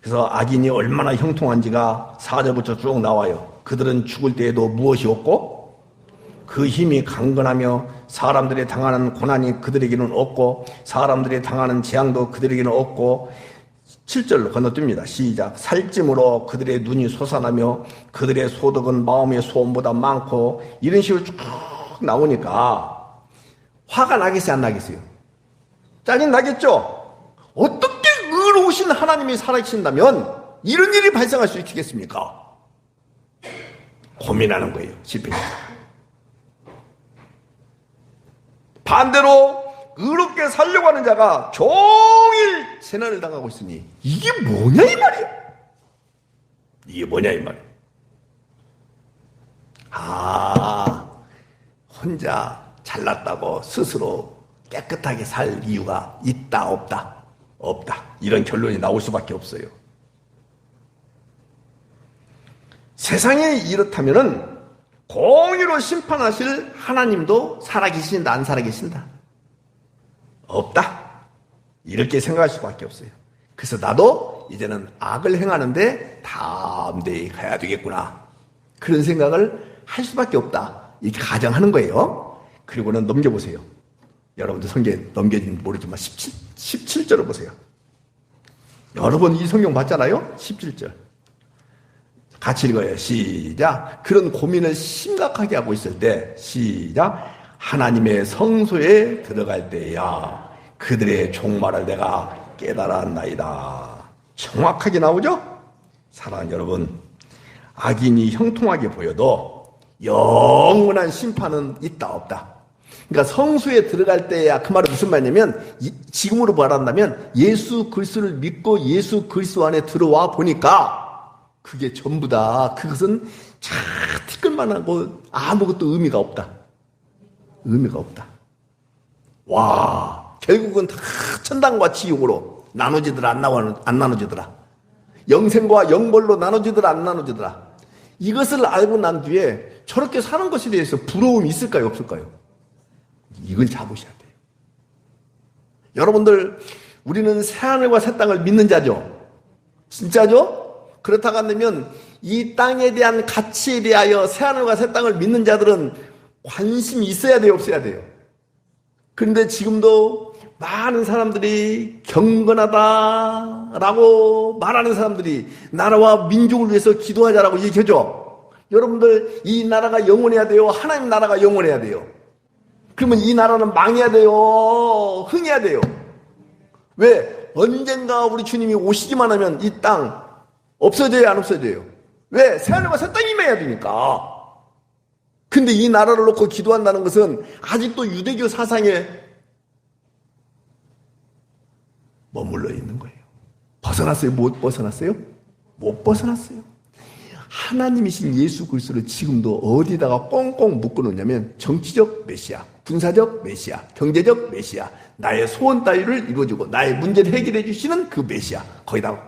그래서 악인이 얼마나 형통한지가 4절부터 쭉 나와요. 그들은 죽을 때에도 무엇이 없고 그 힘이 강건하며 사람들이 당하는 고난이 그들에게는 없고 사람들이 당하는 재앙도 그들에게는 없고 7절로 건너뜁니다. 시작. 살찜으로 그들의 눈이 솟아나며 그들의 소득은 마음의 소원보다 많고, 이런 식으로 쭉 나오니까 화가 나겠어요, 안 나겠어요? 짜증 나겠죠? 어떻게 의로우신 하나님이 살아계신다면 이런 일이 발생할 수 있겠습니까? 고민하는 거예요, 시편이. 반대로 의롭게 살려고 하는 자가 종일 세난을 당하고 있으니 이게 뭐냐 이 말이야. 이게 뭐냐 이 말이야. 아, 혼자 잘났다고 스스로 깨끗하게 살 이유가 있다 없다? 없다. 이런 결론이 나올 수밖에 없어요. 세상에 이렇다면은 공의로 심판하실 하나님도 살아계신다 안 살아계신다? 없다. 이렇게 생각할 수밖에 없어요. 그래서 나도 이제는 악을 행하는데 담대히 가야 되겠구나, 그런 생각을 할 수밖에 없다, 이렇게 가정하는 거예요. 그리고는 넘겨보세요. 여러분들 성경에 넘겨진지 모르지만 17절을 보세요. 여러분 이 성경 봤잖아요. 17절 같이 읽어요. 시작. 그런 고민을 심각하게 하고 있을 때, 시작. 하나님의 성소에 들어갈 때야 그들의 종말을 내가 깨달았나이다. 정확하게 나오죠? 사랑하는 여러분, 악인이 형통하게 보여도 영원한 심판은 있다 없다? 그러니까 성소에 들어갈 때야, 그 말은 무슨 말이냐면, 지금으로 말한다면 예수 그리스도를 믿고 예수 그리스도 안에 들어와 보니까 그게 전부다. 그것은 자 티끌만 하고 아무것도 의미가 없다. 의미가 없다. 와, 결국은 다 천당과 지옥으로 나눠지더라 안 나눠지더라? 영생과 영벌로 나눠지더라 안 나눠지더라? 이것을 알고 난 뒤에 저렇게 사는 것에 대해서 부러움이 있을까요 없을까요? 이걸 잡으셔야 돼요. 여러분들, 우리는 새하늘과 새 땅을 믿는 자죠? 진짜죠? 그렇다고 한다면 이 땅에 대한 가치에 대하여 새하늘과 새 땅을 믿는 자들은 관심이 있어야 돼요 없어야 돼요? 그런데 지금도 많은 사람들이 경건하다라고 말하는 사람들이 나라와 민족을 위해서 기도하자라고 얘기하죠. 여러분들, 이 나라가 영원해야 돼요? 하나님 나라가 영원해야 돼요? 그러면 이 나라는 망해야 돼요? 흥해야 돼요? 왜? 언젠가 우리 주님이 오시기만 하면 이 땅 없어져요 안 없어져요? 왜? 새하늘과 새 땅이 임해야 되니까. 근데 이 나라를 놓고 기도한다는 것은 아직도 유대교 사상에 머물러 있는 거예요. 벗어났어요? 못 벗어났어요? 못 벗어났어요. 하나님이신 예수 그리스도를 지금도 어디다가 꽁꽁 묶어놓냐면 정치적 메시아, 군사적 메시아, 경제적 메시아, 나의 소원 따위를 이루어주고 나의 문제를 해결해 주시는 그 메시아, 거기다가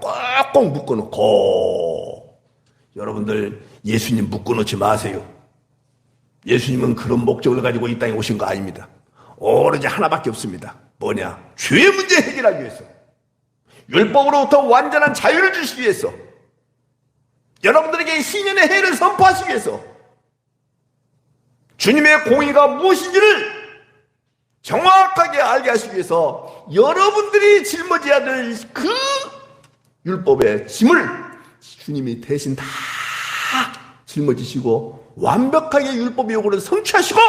꽁꽁 묶어놓고 여러분들 예수님 묶어놓지 마세요. 예수님은 그런 목적을 가지고 이 땅에 오신 거 아닙니다. 오로지 하나밖에 없습니다. 뭐냐? 죄의 문제 해결하기 위해서, 율법으로부터 완전한 자유를 주시기 위해서, 여러분들에게 신년의 해를 선포하시기 위해서, 주님의 공의가 무엇인지를 정확하게 알게 하시기 위해서 여러분들이 짊어져야 될 그 율법의 짐을 주님이 대신 다 짊어지시고 완벽하게 율법의 요구를 성취하시고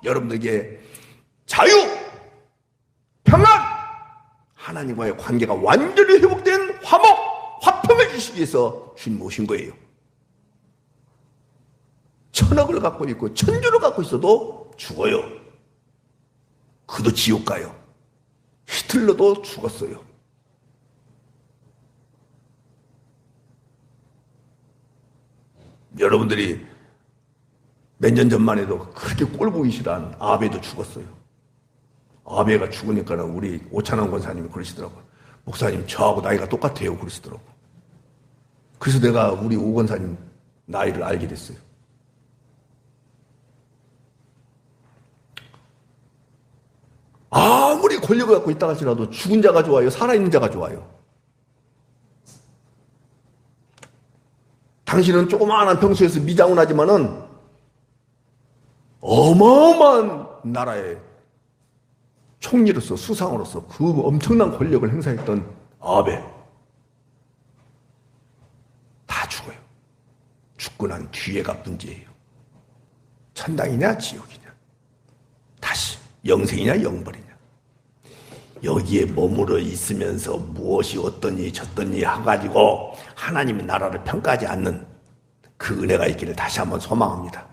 여러분들에게 자유, 평안, 하나님과의 관계가 완전히 회복된 화목, 화평을 주시기 위해서 주님 오신 거예요. 천억을 갖고 있고 천주를 갖고 있어도 죽어요. 그도 지옥 가요. 히틀러도 죽었어요. 여러분들이 몇 년 전만 해도 그렇게 꼴보기 싫어한 아베도 죽었어요. 아베가 죽으니까 우리 오찬환 권사님이 그러시더라고요. 목사님, 저하고 나이가 똑같아요. 그러시더라고요. 그래서 내가 우리 오 권사님 나이를 알게 됐어요. 아무리 권력을 갖고 있다 할지라도 죽은 자가 좋아요? 살아있는 자가 좋아요? 당신은 조그마한 평소에서 미장은 하지만은 어마어마한 나라의 총리로서, 수상으로서 그 엄청난 권력을 행사했던 아베. 다 죽어요. 죽고 난 뒤에가 문제예요. 천당이냐 지옥이냐, 다시 영생이냐 영벌이냐. 여기에 머물러 있으면서 무엇이 어떠니 저떠니 해가지고 하나님의 나라를 평가하지 않는 그 은혜가 있기를 다시 한번 소망합니다.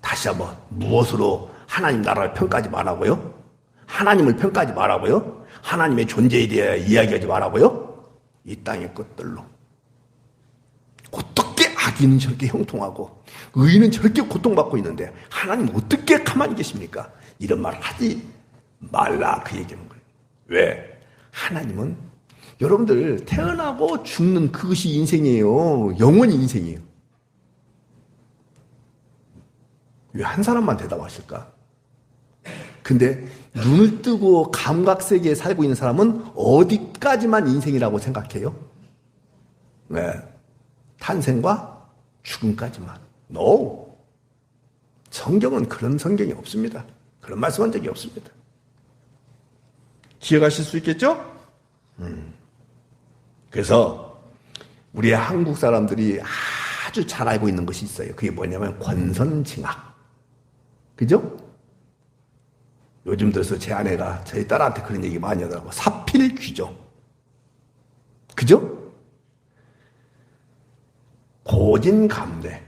다시 한번 무엇으로 하나님 나라를 평가하지 말라고요? 하나님을 평가하지 말라고요? 하나님의 존재에 대해 이야기하지 말라고요? 이 땅의 것들로. 어떻게 악인은 저렇게 형통하고 의인은 저렇게 고통받고 있는데 하나님 어떻게 가만히 계십니까? 이런 말 하지 말라, 그 얘기하는 거예요. 왜? 하나님은 여러분들 태어나고 죽는 그것이 인생이에요. 영원히 인생이에요. 왜 한 사람만 대답하실까? 근데 눈을 뜨고 감각세계에 살고 있는 사람은 어디까지만 인생이라고 생각해요? 네. 탄생과 죽음까지만. No. 성경은 그런 성경이 없습니다. 그런 말씀한 적이 없습니다. 기억하실 수 있겠죠? 그래서 우리 한국 사람들이 아주 잘 알고 있는 것이 있어요. 그게 뭐냐면 권선징악. 그죠? 요즘 들어서 제 아내가 저희 딸한테 그런 얘기 많이 하더라고. 사필귀정. 그죠? 고진감대.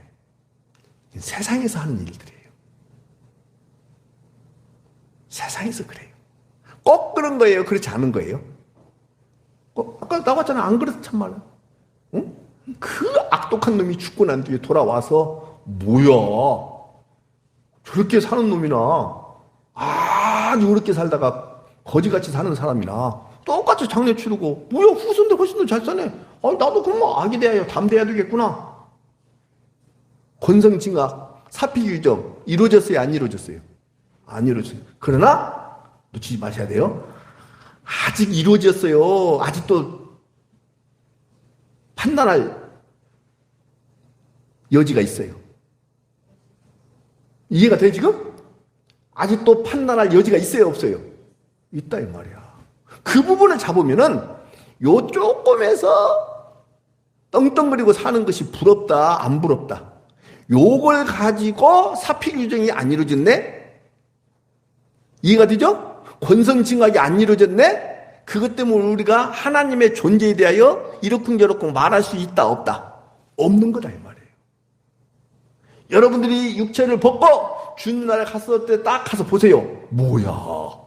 세상에서 하는 일들이에요. 세상에서 그래요. 꼭 그런 거예요? 그렇지 않은 거예요? 아까 나왔잖아. 안 그래도 참말로. 응? 그 악독한 놈이 죽고 난 뒤에 돌아와서 뭐야? 저렇게 사는 놈이나 아주 어렵게 살다가 거지같이 사는 사람이나 똑같이 장례 치르고 뭐야? 후손들 훨씬 더 잘 사네. 나도 그러면 악이 돼야 담대해야 되겠구나. 권성징악, 사필규정 이루어졌어요? 안 이루어졌어요? 안 이루어졌어요. 그러나 놓치지 마셔야 돼요. 아직 이루어졌어요. 아직도 판단할 여지가 있어요. 이해가 돼 지금? 아직도 판단할 여지가 있어요 없어요? 있다 이 말이야. 그 부분을 잡으면은 요 조금에서 떵떵거리고 사는 것이 부럽다 안 부럽다, 요걸 가지고 사필규정이 안 이루어졌네? 이해가 되죠? 권성징악이 안 이루어졌네? 그것 때문에 우리가 하나님의 존재에 대하여 이러쿵저러쿵 말할 수 있다 없다? 없는 거다 이 말이에요. 여러분들이 육체를 벗고 주님 나라에 갔을 때 딱 가서 보세요. 뭐야?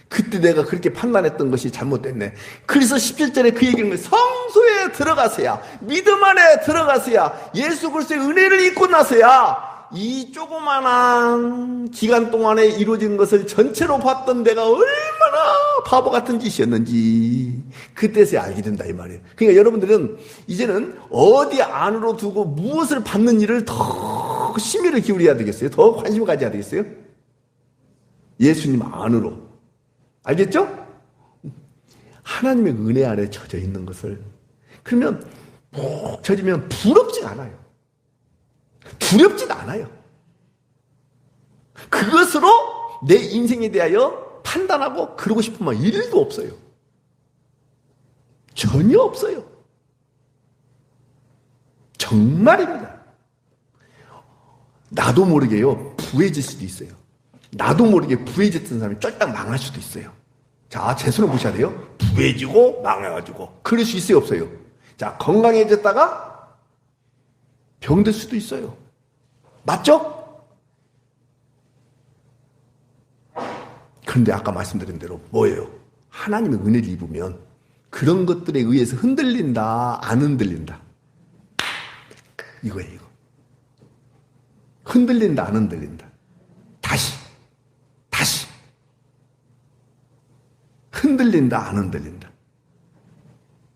그때 내가 그렇게 판단했던 것이 잘못됐네. 그래서 17절에 그 얘기는 거예요. 성소에 들어가서야, 믿음 안에 들어가서야, 예수 그리스도의 은혜를 입고 나서야 이 조그만한 기간 동안에 이루어진 것을 전체로 봤던 내가 얼마나 바보 같은 짓이었는지 그때서야 알게 된다 이 말이에요. 그러니까 여러분들은 이제는 어디 안으로 두고 무엇을 받는 일을 더 심의를 기울여야 되겠어요? 더 관심을 가져야 되겠어요? 예수님 안으로. 알겠죠? 하나님의 은혜 아래 젖어 있는 것을. 그러면 푹 젖으면 부럽지가 않아요. 두렵지도 않아요. 그것으로 내 인생에 대하여 판단하고 그러고 싶은 마음 1도 없어요. 전혀 없어요. 정말입니다. 나도 모르게요, 부해질 수도 있어요. 나도 모르게 부해졌던 사람이 쫄딱 망할 수도 있어요. 자, 제 손을 보셔야 돼요. 부해지고 망해가지고. 그럴 수 있어요, 없어요? 자, 건강해졌다가 병들 수도 있어요. 맞죠? 그런데 아까 말씀드린 대로 뭐예요? 하나님의 은혜를 입으면 그런 것들에 의해서 흔들린다, 안 흔들린다. 이거예요, 이거. 흔들린다, 안 흔들린다. 다시. 흔들린다, 안 흔들린다.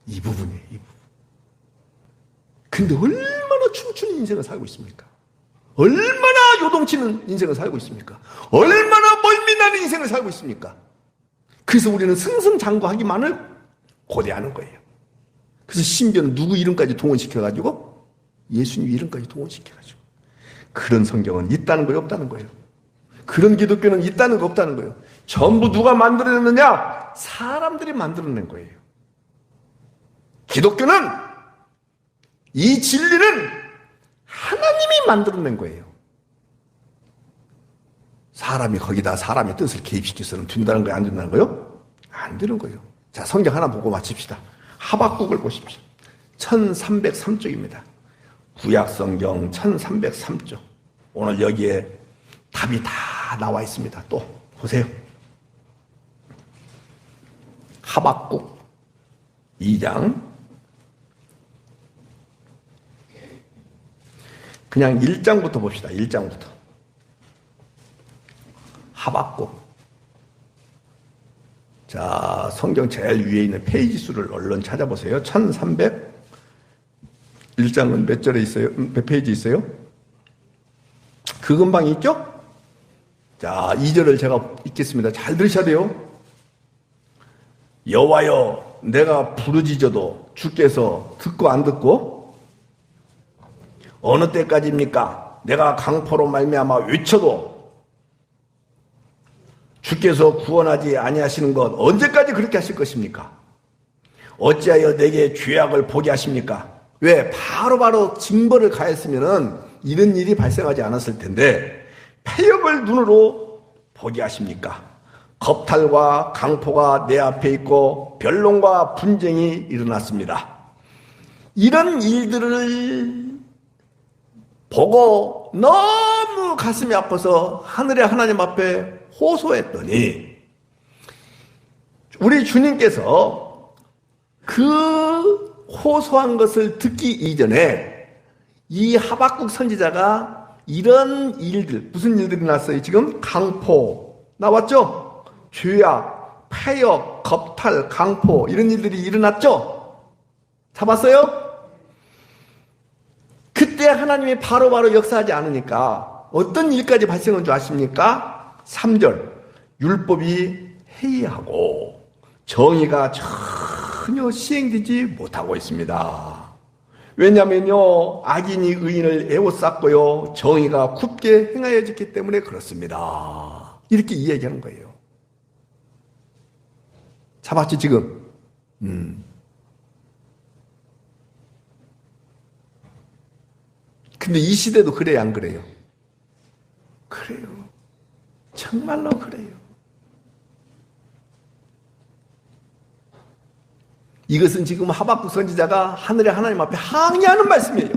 이 부분이에요, 이 부분. 근데 얼마나 춤추는 인생을 살고 있습니까? 얼마나 요동치는 인생을 살고 있습니까? 얼마나 멀미나는 인생을 살고 있습니까? 그래서 우리는 승승장구하기만을 고대하는 거예요. 그래서 신비는 누구 이름까지 동원시켜가지고 예수님 이름까지 동원시켜가지고 그런 성경은 있다는 거예요, 없다는 거예요? 그런 기독교는 있다는 거 없다는 거예요? 전부 누가 만들어냈느냐? 사람들이 만들어낸 거예요. 기독교는 이 진리는 하나님이 만들어낸 거예요. 사람이 거기다 사람의 뜻을 개입시켜서는 된다는 거예요, 안 된다는 거예요? 안 되는 거예요. 자, 성경 하나 보고 마칩시다. 하박국을 보십시오. 1303쪽입니다. 구약 성경 1303쪽. 오늘 여기에 답이 다 나와 있습니다. 또 보세요. 하박국 2장 그냥 1장부터 봅시다. 1장부터. 하박국. 자, 성경 제일 위에 있는 페이지 수를 얼른 찾아보세요. 1300. 1장은 몇 절에 있어요? 몇 페이지 있어요? 그 근방에 있죠? 자, 2절을 제가 읽겠습니다. 잘 들으셔야 돼요. 여호와여, 내가 부르짖어도 주께서 듣고 안 듣고 어느 때까지입니까? 내가 강포로 말미암아 외쳐도 주께서 구원하지 아니하시는 것 언제까지 그렇게 하실 것입니까? 어찌하여 내게 죄악을 보게 하십니까? 왜? 바로바로 징벌을 가했으면은 이런 일이 발생하지 않았을 텐데 폐역을 눈으로 보게 하십니까? 겁탈과 강포가 내 앞에 있고 변론과 분쟁이 일어났습니다. 이런 일들을 보고 너무 가슴이 아파서 하늘의 하나님 앞에 호소했더니 우리 주님께서 그 호소한 것을 듣기 이전에 이 하박국 선지자가 이런 일들, 무슨 일들이 났어요? 지금 강포 나왔죠? 죄악, 폐역, 겁탈, 강포 이런 일들이 일어났죠? 잡았어요? 그때 하나님이 바로바로 역사하지 않으니까 어떤 일까지 발생한 줄 아십니까? 3절 율법이 해이하고 정의가 전혀 시행되지 못하고 있습니다. 왜냐하면요, 악인이 의인을 에워쌌고요, 정의가 굽게 행하여졌기 때문에 그렇습니다. 이렇게 이야기하는 거예요. 잡았지 지금? 근데 이 시대도 그래요, 안 그래요? 그래요. 정말로 그래요. 이것은 지금 하박국 선지자가 하늘의 하나님 앞에 항의하는 말씀이에요.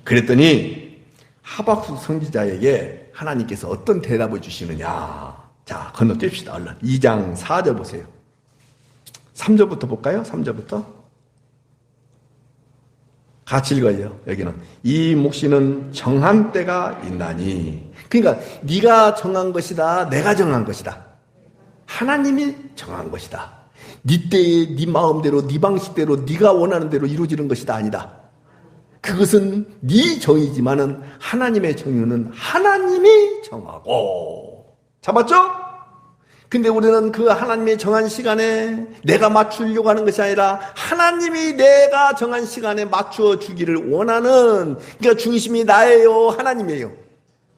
그랬더니 하박국 선지자에게 하나님께서 어떤 대답을 주시느냐. 자, 건너뛰읍시다. 얼른 2장 4절 보세요. 3절부터 볼까요? 3절부터 같이 읽어요. 여기는 이 몫이는 정한 때가 있나니. 그러니까 네가 정한 것이다, 내가 정한 것이다. 하나님이 정한 것이다. 네 때에 네 마음대로 네 방식대로 네가 원하는 대로 이루어지는 것이다 아니다. 그것은 네 정의지만은 하나님의 정의는 하나님이 정하고. 잡았죠? 근데 우리는 그 하나님의 정한 시간에 내가 맞추려고 하는 것이 아니라 하나님이 내가 정한 시간에 맞추어 주기를 원하는, 그러니까 중심이 나예요, 하나님이에요?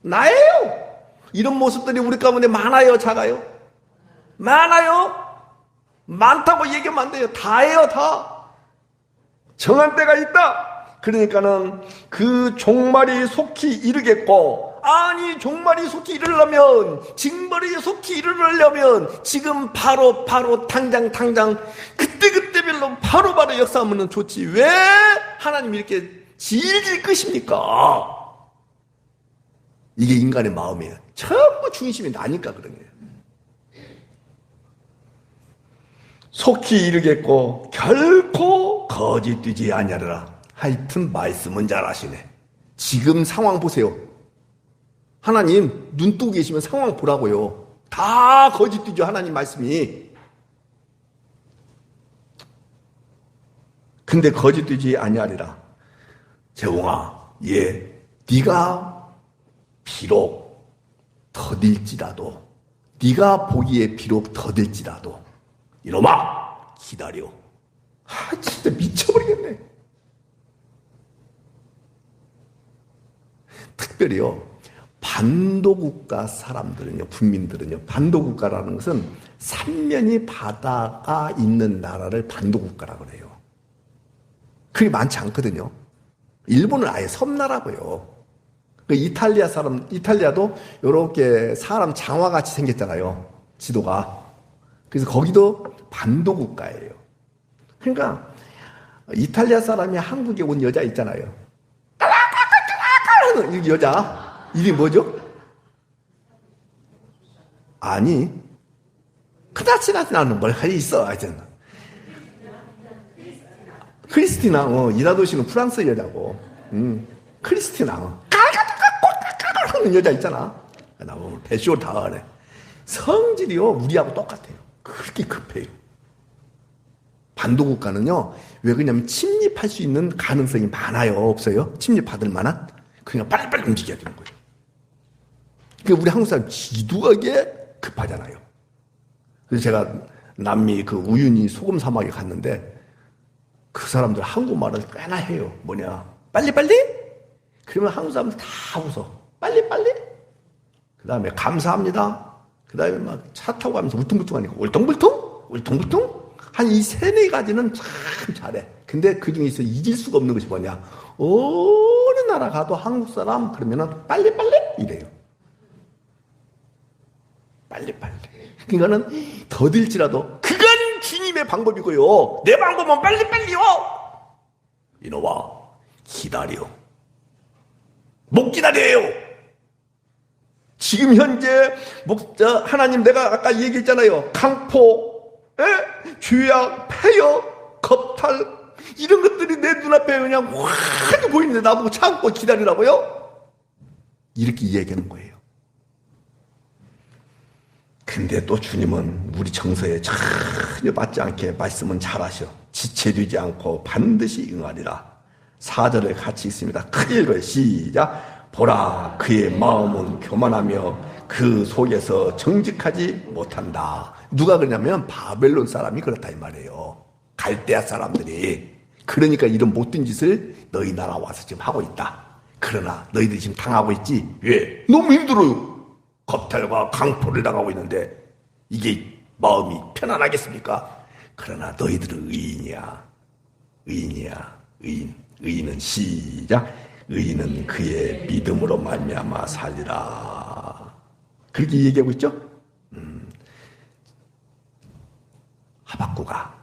나예요. 이런 모습들이 우리 가운데 많아요, 작아요? 많아요. 많다고 얘기하면 안 돼요. 다예요, 다. 정한 때가 있다. 그러니까는 그 종말이 속히 이르겠고, 아니 종말이 속히 이르려면, 징벌이 속히 이르려면 지금 바로 당장 그때별로 바로 역사하면 좋지. 왜 하나님이 이렇게 질질 끄십니까? 이게 인간의 마음이에요. 전부 중심이 나니까 그런 거예요. 속히 이르겠고 결코 거짓되지 아니하리라. 하여튼 말씀은 잘하시네. 지금 상황 보세요. 하나님 눈 뜨고 계시면 상황 보라고요. 다 거짓되죠, 하나님 말씀이. 근데 거짓되지 아니하리라. 재홍아, 네가 비록 더딜지라도, 네가 보기에 비록 더딜지라도 이놈아 기다려. 진짜 미쳐버리겠네. 특별히요, 반도국가 사람들은요, 국민들은요, 반도국가라는 것은 삼면이 바다가 있는 나라를 반도국가라고 그래요. 그게 많지 않거든요. 일본은 아예 섬나라고요. 그 이탈리아도 이렇게 사람 장화같이 생겼잖아요, 지도가. 그래서 거기도 반도국가예요. 그러니까 이탈리아 사람이 한국에 온 여자 있잖아요. 이 여자 이름이 뭐죠? 아니, 크다치나는 뭘 하여 있어. 하여튼 크리스티나, 이다도시는 프랑스 여자고, 크리스티나, 하는 여자 있잖아. 나 보면 배쇼 다 하네. 성질이요, 우리하고 똑같아요. 그렇게 급해요. 반도국가는요, 왜 그러냐면 침입할 수 있는 가능성이 많아요, 없어요? 침입받을 만한? 그냥 빨리빨리 움직여야 되는 거예요. 그러니까 우리 한국 사람 지두하게 급하잖아요. 그래서 제가 남미 그 우유니 소금 사막에 갔는데 그 사람들 한국말을 꽤나 해요. 뭐냐, 빨리빨리? 그러면 한국 사람들 다 웃어. 빨리빨리? 그 다음에 감사합니다. 그 다음에 막 차 타고 가면서 울퉁불퉁하니까 울퉁불퉁? 한 이 세네 가지는 참 잘해. 근데 그 중에서 잊을 수가 없는 것이 뭐냐, 어느 나라 가도 한국 사람 그러면은 빨리빨리 이래요. 빨리빨리. 그러니까는 더딜지라도 그건 주님의 방법이고요. 내 방법은 빨리빨리요. 이놈아 기다려. 못 기다려요. 지금 현재 하나님, 내가 아까 얘기했잖아요. 강포, 죄악, 폐역, 겁탈, 이런 것들이 내 눈앞에 그냥 확 보이는데 나보고 참고 기다리라고요? 이렇게 얘기하는 거예요. 근데 또 주님은 우리 정서에 전혀 맞지 않게 말씀은 잘하셔. 지체되지 않고 반드시 응하리라. 4절에 같이 있습니다. 크게 읽어요. 시작. 보라, 그의 마음은 교만하며 그 속에서 정직하지 못한다. 누가 그러냐면 바벨론 사람이 그렇다 이 말이에요. 갈대아 사람들이. 그러니까 이런 못된 짓을 너희 나라 와서 지금 하고 있다. 그러나 너희들이 지금 당하고 있지. 왜? 너무 힘들어요. 겁탈과 강포를 당하고 있는데 이게 마음이 편안하겠습니까? 그러나 너희들은 의인이야. 의인은 시작. 의인은 그의 믿음으로 말미암아 살리라. 그렇게 얘기하고 있죠? 하박구가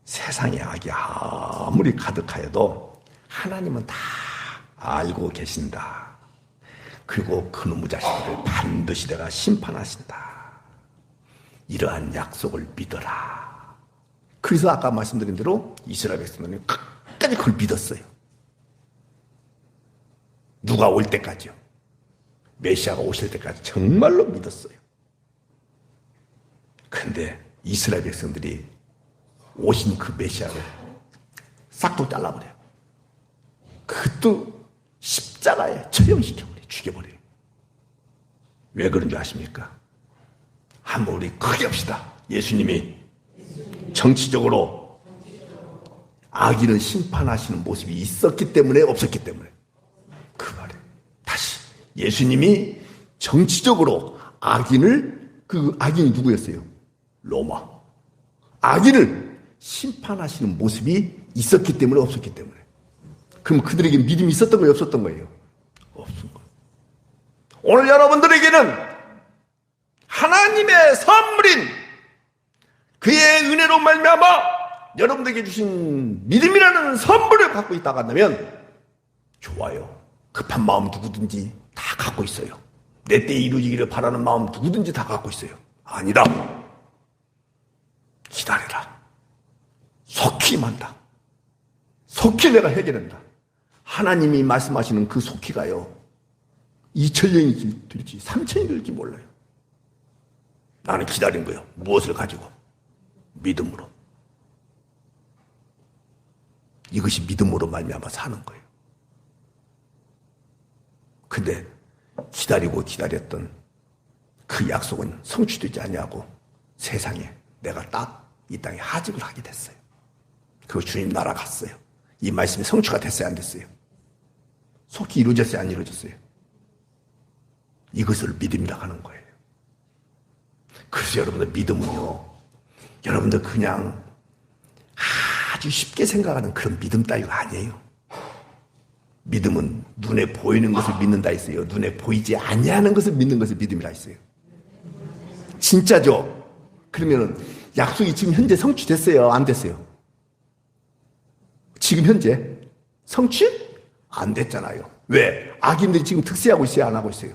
세상의 악이 아무리 가득하여도 하나님은 다 알고 계신다. 그리고 그놈의 자식들을 반드시 내가 심판하신다. 이러한 약속을 믿어라. 그래서 아까 말씀드린 대로 이스라엘 백성들은 끝까지 그걸 믿었어요. 누가 올 때까지요. 메시아가 오실 때까지 정말로 믿었어요. 근데 이스라엘 백성들이 오신 그 메시아를 싹둑 잘라버려요. 그것도 십자가에 처형시켜버려요. 죽여버려요. 왜 그런 줄 아십니까? 한번 우리 크게 합시다. 예수님이 정치적으로 악인을 심판하시는 모습이 있었기 때문에 없었기 때문에. 그 말에 다시 예수님이 정치적으로 그 악인이 누구였어요? 로마. 악인을 심판하시는 모습이 있었기 때문에 없었기 때문에. 그럼 그들에게 믿음이 있었던 거예요? 없었던 거예요? 없은 거예요. 오늘 여러분들에게는 하나님의 선물인 그의 은혜로 말미암아 여러분들에게 주신 믿음이라는 선물을 갖고 있다고 한다면 좋아요. 급한 마음 누구든지 다 갖고 있어요. 내 때에 이루어지기를 바라는 마음 누구든지 다 갖고 있어요. 아니다. 기다려라. 속히 임한다. 속히 내가 해결한다. 하나님이 말씀하시는 그 속히가요. 2000년이 될지 3000년이 될지 몰라요. 나는 기다린 거예요. 무엇을 가지고? 믿음으로. 이것이 믿음으로 말미암아 사는 거예요. 근데 기다리고 기다렸던 그 약속은 성취되지 아니하고 세상에 내가 딱 이 땅에 하직을 하게 됐어요. 그 주님 나라 갔어요. 이 말씀이 성취가 됐어요, 안 됐어요? 속히 이루어졌어요, 안 이루어졌어요? 이것을 믿음이라고 하는 거예요. 그래서 여러분들 믿음은요, 여러분들 그냥 아주 쉽게 생각하는 그런 믿음 따위가 아니에요. 믿음은 눈에 보이는 것을 믿는다 했어요. 눈에 보이지 아니하는 것을 믿는 것을 믿음이라 했어요. 진짜죠? 그러면은 약속이 지금 현재 성취됐어요? 안 됐어요? 지금 현재 성취? 안 됐잖아요. 왜? 악인들이 지금 특세하고 있어요? 안 하고 있어요?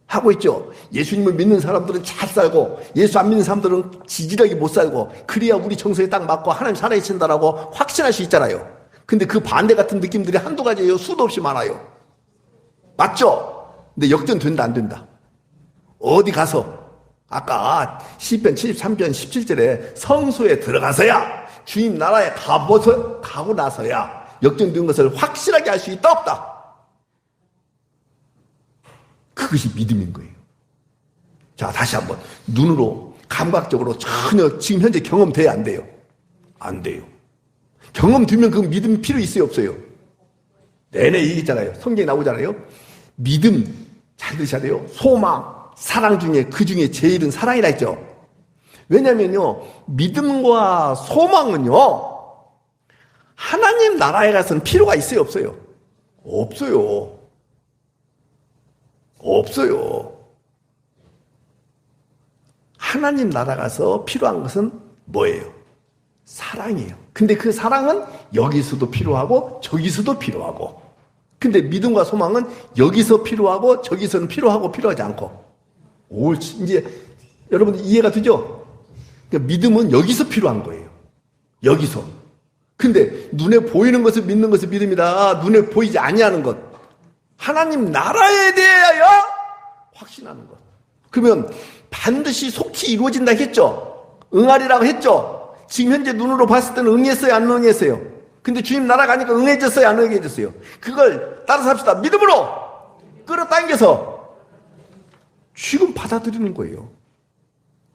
하고 있죠. 예수님을 믿는 사람들은 잘 살고 예수 안 믿는 사람들은 지질하게 못 살고 그래야 우리 정서에 딱 맞고 하나님 살아계신다라고 확신할 수 있잖아요. 근데 그 반대 같은 느낌들이 한두 가지예요. 수도 없이 많아요. 맞죠? 근데 역전된다 안 된다? 어디 가서 아까 시편 73편 17절에 성소에 들어가서야 주님 나라에 가고 나서야 역전된 것을 확실하게 알 수 있다 없다? 그것이 믿음인 거예요. 자, 다시 한번 눈으로 감각적으로 전혀 지금 현재 경험돼야 안 돼요? 안 돼요. 경험되면 그 믿음이 필요 있어요 없어요? 내내 얘기했잖아요. 성경에 나오잖아요. 믿음 잘 들으셔야 돼요. 소망, 사랑 중에 그 중에 제일은 사랑이라 했죠. 왜냐면요, 믿음과 소망은요, 하나님 나라에 가서는 필요가 있어요 없어요? 없어요. 없어요. 하나님 나라 가서 필요한 것은 뭐예요? 사랑이에요. 근데 그 사랑은 여기서도 필요하고 저기서도 필요하고. 근데 믿음과 소망은 여기서 필요하고 저기서는 필요하고 필요하지 않고. 이제 여러분 이해가 되죠? 그러니까 믿음은 여기서 필요한 거예요. 여기서. 근데 눈에 보이는 것을 믿는 것을 믿음이다. 눈에 보이지 아니하는 것. 하나님 나라에 대하여 확신하는 것. 그러면 반드시 속히 이루어진다 했죠? 응하리라고 했죠? 지금 현재 눈으로 봤을 때는 응했어요? 안 응했어요? 근데 주님 나라 가니까 응해졌어요? 안 응해졌어요? 그걸 따라서 합시다. 믿음으로 끌어당겨서 지금 받아들이는 거예요.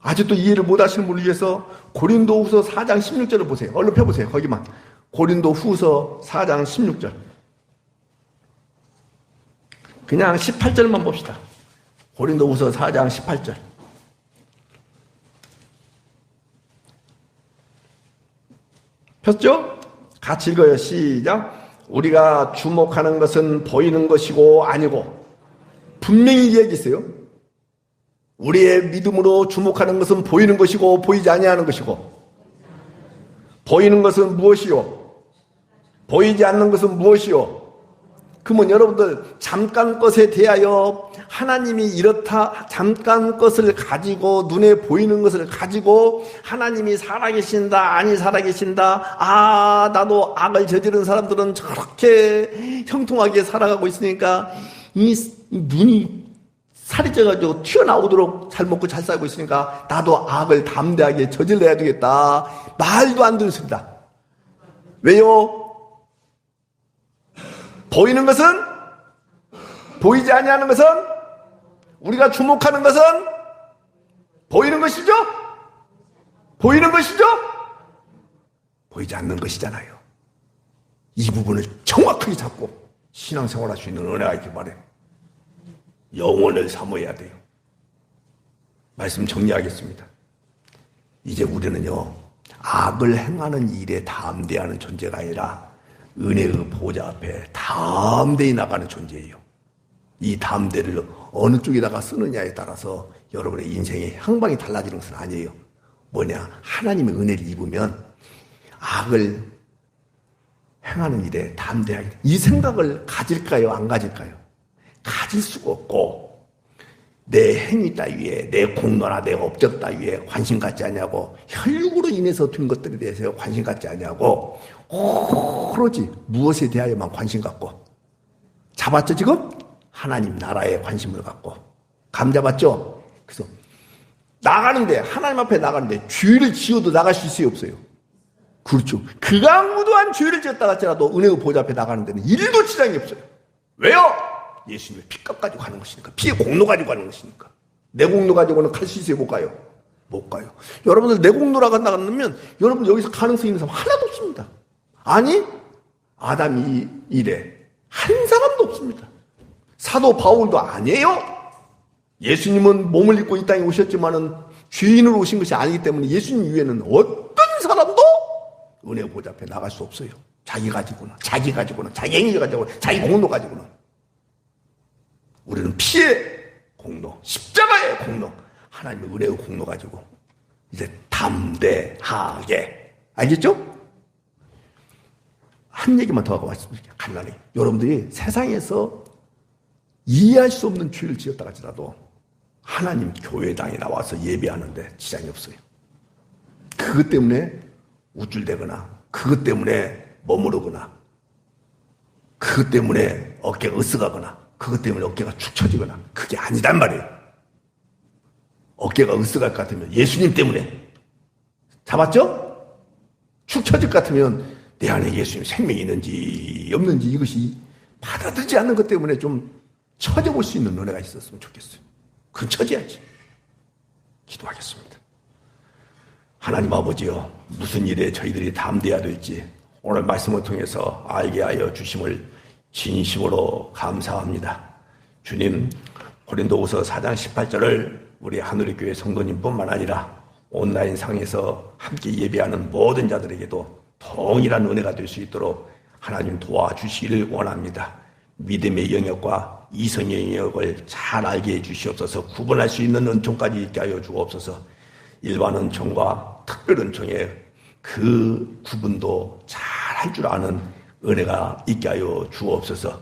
아직도 이해를 못 하시는 분을 위해서 고린도후서 4장 16절을 보세요. 얼른 펴보세요. 거기만. 고린도후서 4장 16절. 그냥 18절만 봅시다. 고린도후서 4장 18절. 폈죠? 같이 읽어요. 시작. 우리가 주목하는 것은 보이는 것이고 아니고. 분명히 이야기했어요. 우리의 믿음으로 주목하는 것은 보이는 것이고 보이지 아니하는 것이고. 보이는 것은 무엇이요? 보이지 않는 것은 무엇이요? 그러면 여러분들 잠깐 것에 대하여 하나님이 이렇다, 잠깐 것을 가지고 눈에 보이는 것을 가지고 하나님이 살아계신다 아니 살아계신다, 아 나도 악을 저지른 사람들은 저렇게 형통하게 살아가고 있으니까 이 눈이 살이 쪄가지고 튀어나오도록 잘 먹고 잘 살고 있으니까 나도 악을 담대하게 저질러야 되겠다. 말도 안 되는 소리다. 왜요? 보이는 것은, 보이지 아니하는 것은, 우리가 주목하는 것은 보이는 것이죠? 보이는 것이죠? 보이지 않는 것이잖아요. 이 부분을 정확하게 잡고 신앙생활 할 수 있는 은혜가 있길 바래요. 영혼을 사모해야 돼요. 말씀 정리하겠습니다. 이제 우리는요, 악을 행하는 일에 담대하는 존재가 아니라 은혜의 보좌 앞에 담대히 나가는 존재예요. 이 담대를 어느 쪽에다가 쓰느냐에 따라서 여러분의 인생의 향방이 달라지는 것은 아니에요. 뭐냐? 하나님의 은혜를 입으면 악을 행하는 일에 담대하게, 이 생각을 가질까요? 안 가질까요? 가질 수가 없고, 내 행위 따위에, 내 공로나 내 업적 따위에 관심 갖지 않냐고, 혈육으로 인해서 된 것들에 대해서 관심 갖지 않냐고, 오로지 무엇에 대하여만 관심 갖고, 잡았죠 지금? 하나님 나라에 관심을 갖고, 감 잡았죠? 그래서 나가는데, 하나님 앞에 나가는데 죄를 지어도 나갈 수 있어요 없어요? 그렇죠. 극악무도한 죄를 지었다 할지라도 은혜의 보좌 앞에 나가는 데는 일도 지장이 없어요. 왜요? 예수님의 피값 가지고 가는 것이니까. 피의 공로 가지고 가는 것이니까. 내 공로 가지고는 갈 수 있어요 못 가요? 못 가요. 여러분들 내 공로라고 나가면 여러분 여기서 가능성 있는 사람 하나도 없습니다. 아니 아담이 이래 한 사람도 없습니다. 사도 바울도 아니에요. 예수님은 몸을 입고 이 땅에 오셨지만은 죄인으로 오신 것이 아니기 때문에 예수님 위에는 어떤 사람도 은혜 보좌 앞에 나갈 수 없어요. 자기 가지고는, 자기 가지고는, 자기 행위 가지고는, 자기 공로 가지고는. 우리는 피의 공로, 십자가의 공로, 하나님의 은혜의 공로 가지고 이제 담대하게, 알겠죠? 한 얘기만 더 하고 말씀드릴게요. 간단히. 여러분들이 세상에서 이해할 수 없는 죄를 지었다 할지라도 하나님 교회당에 나와서 예배하는데 지장이 없어요. 그것 때문에 우쭐대거나, 그것 때문에 머무르거나, 그것 때문에 어깨가 으쓱하거나, 그것 때문에 어깨가 축 처지거나, 그게 아니단 말이에요. 어깨가 으쓱할 것 같으면 예수님 때문에 잡았죠? 축 처질 것 같으면 내 안에 예수님 생명이 있는지 없는지 이것이 받아들이지 않는 것 때문에 좀 처져볼 수 있는 은혜가 있었으면 좋겠어요. 그건 처져야지. 기도하겠습니다. 하나님 아버지요, 무슨 일에 저희들이 담대해야 될지 오늘 말씀을 통해서 알게 하여 주심을 진심으로 감사합니다. 주님, 고린도후서 4장 18절을 우리 하늘의 교회 성도님뿐만 아니라 온라인 상에서 함께 예배하는 모든 자들에게도 동일한 은혜가 될 수 있도록 하나님 도와주시기를 원합니다. 믿음의 영역과 이성의 영역을 잘 알게 해주시옵소서. 구분할 수 있는 은총까지 있게 하여 주옵소서. 일반 은총과 특별 은총의 그 구분도 잘 할 줄 아는 은혜가 있게 하여 주옵소서.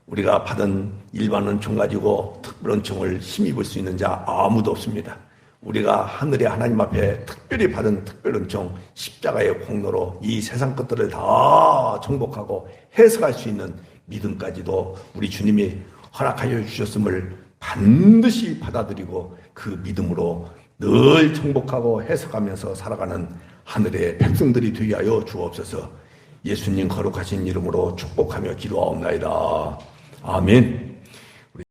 우리가 받은 일반 은총 가지고 특별 은총을 힘입을 수 있는 자 아무도 없습니다. 우리가 하늘의 하나님 앞에 특별히 받은 특별 은총 십자가의 공로로 이 세상 것들을 다 정복하고 해석할 수 있는 믿음까지도 우리 주님이 허락하여 주셨음을 반드시 받아들이고 그 믿음으로 늘 정복하고 해석하면서 살아가는 하늘의 백성들이 되게 하여 주옵소서. 예수님 거룩하신 이름으로 축복하며 기도하옵나이다. 아멘.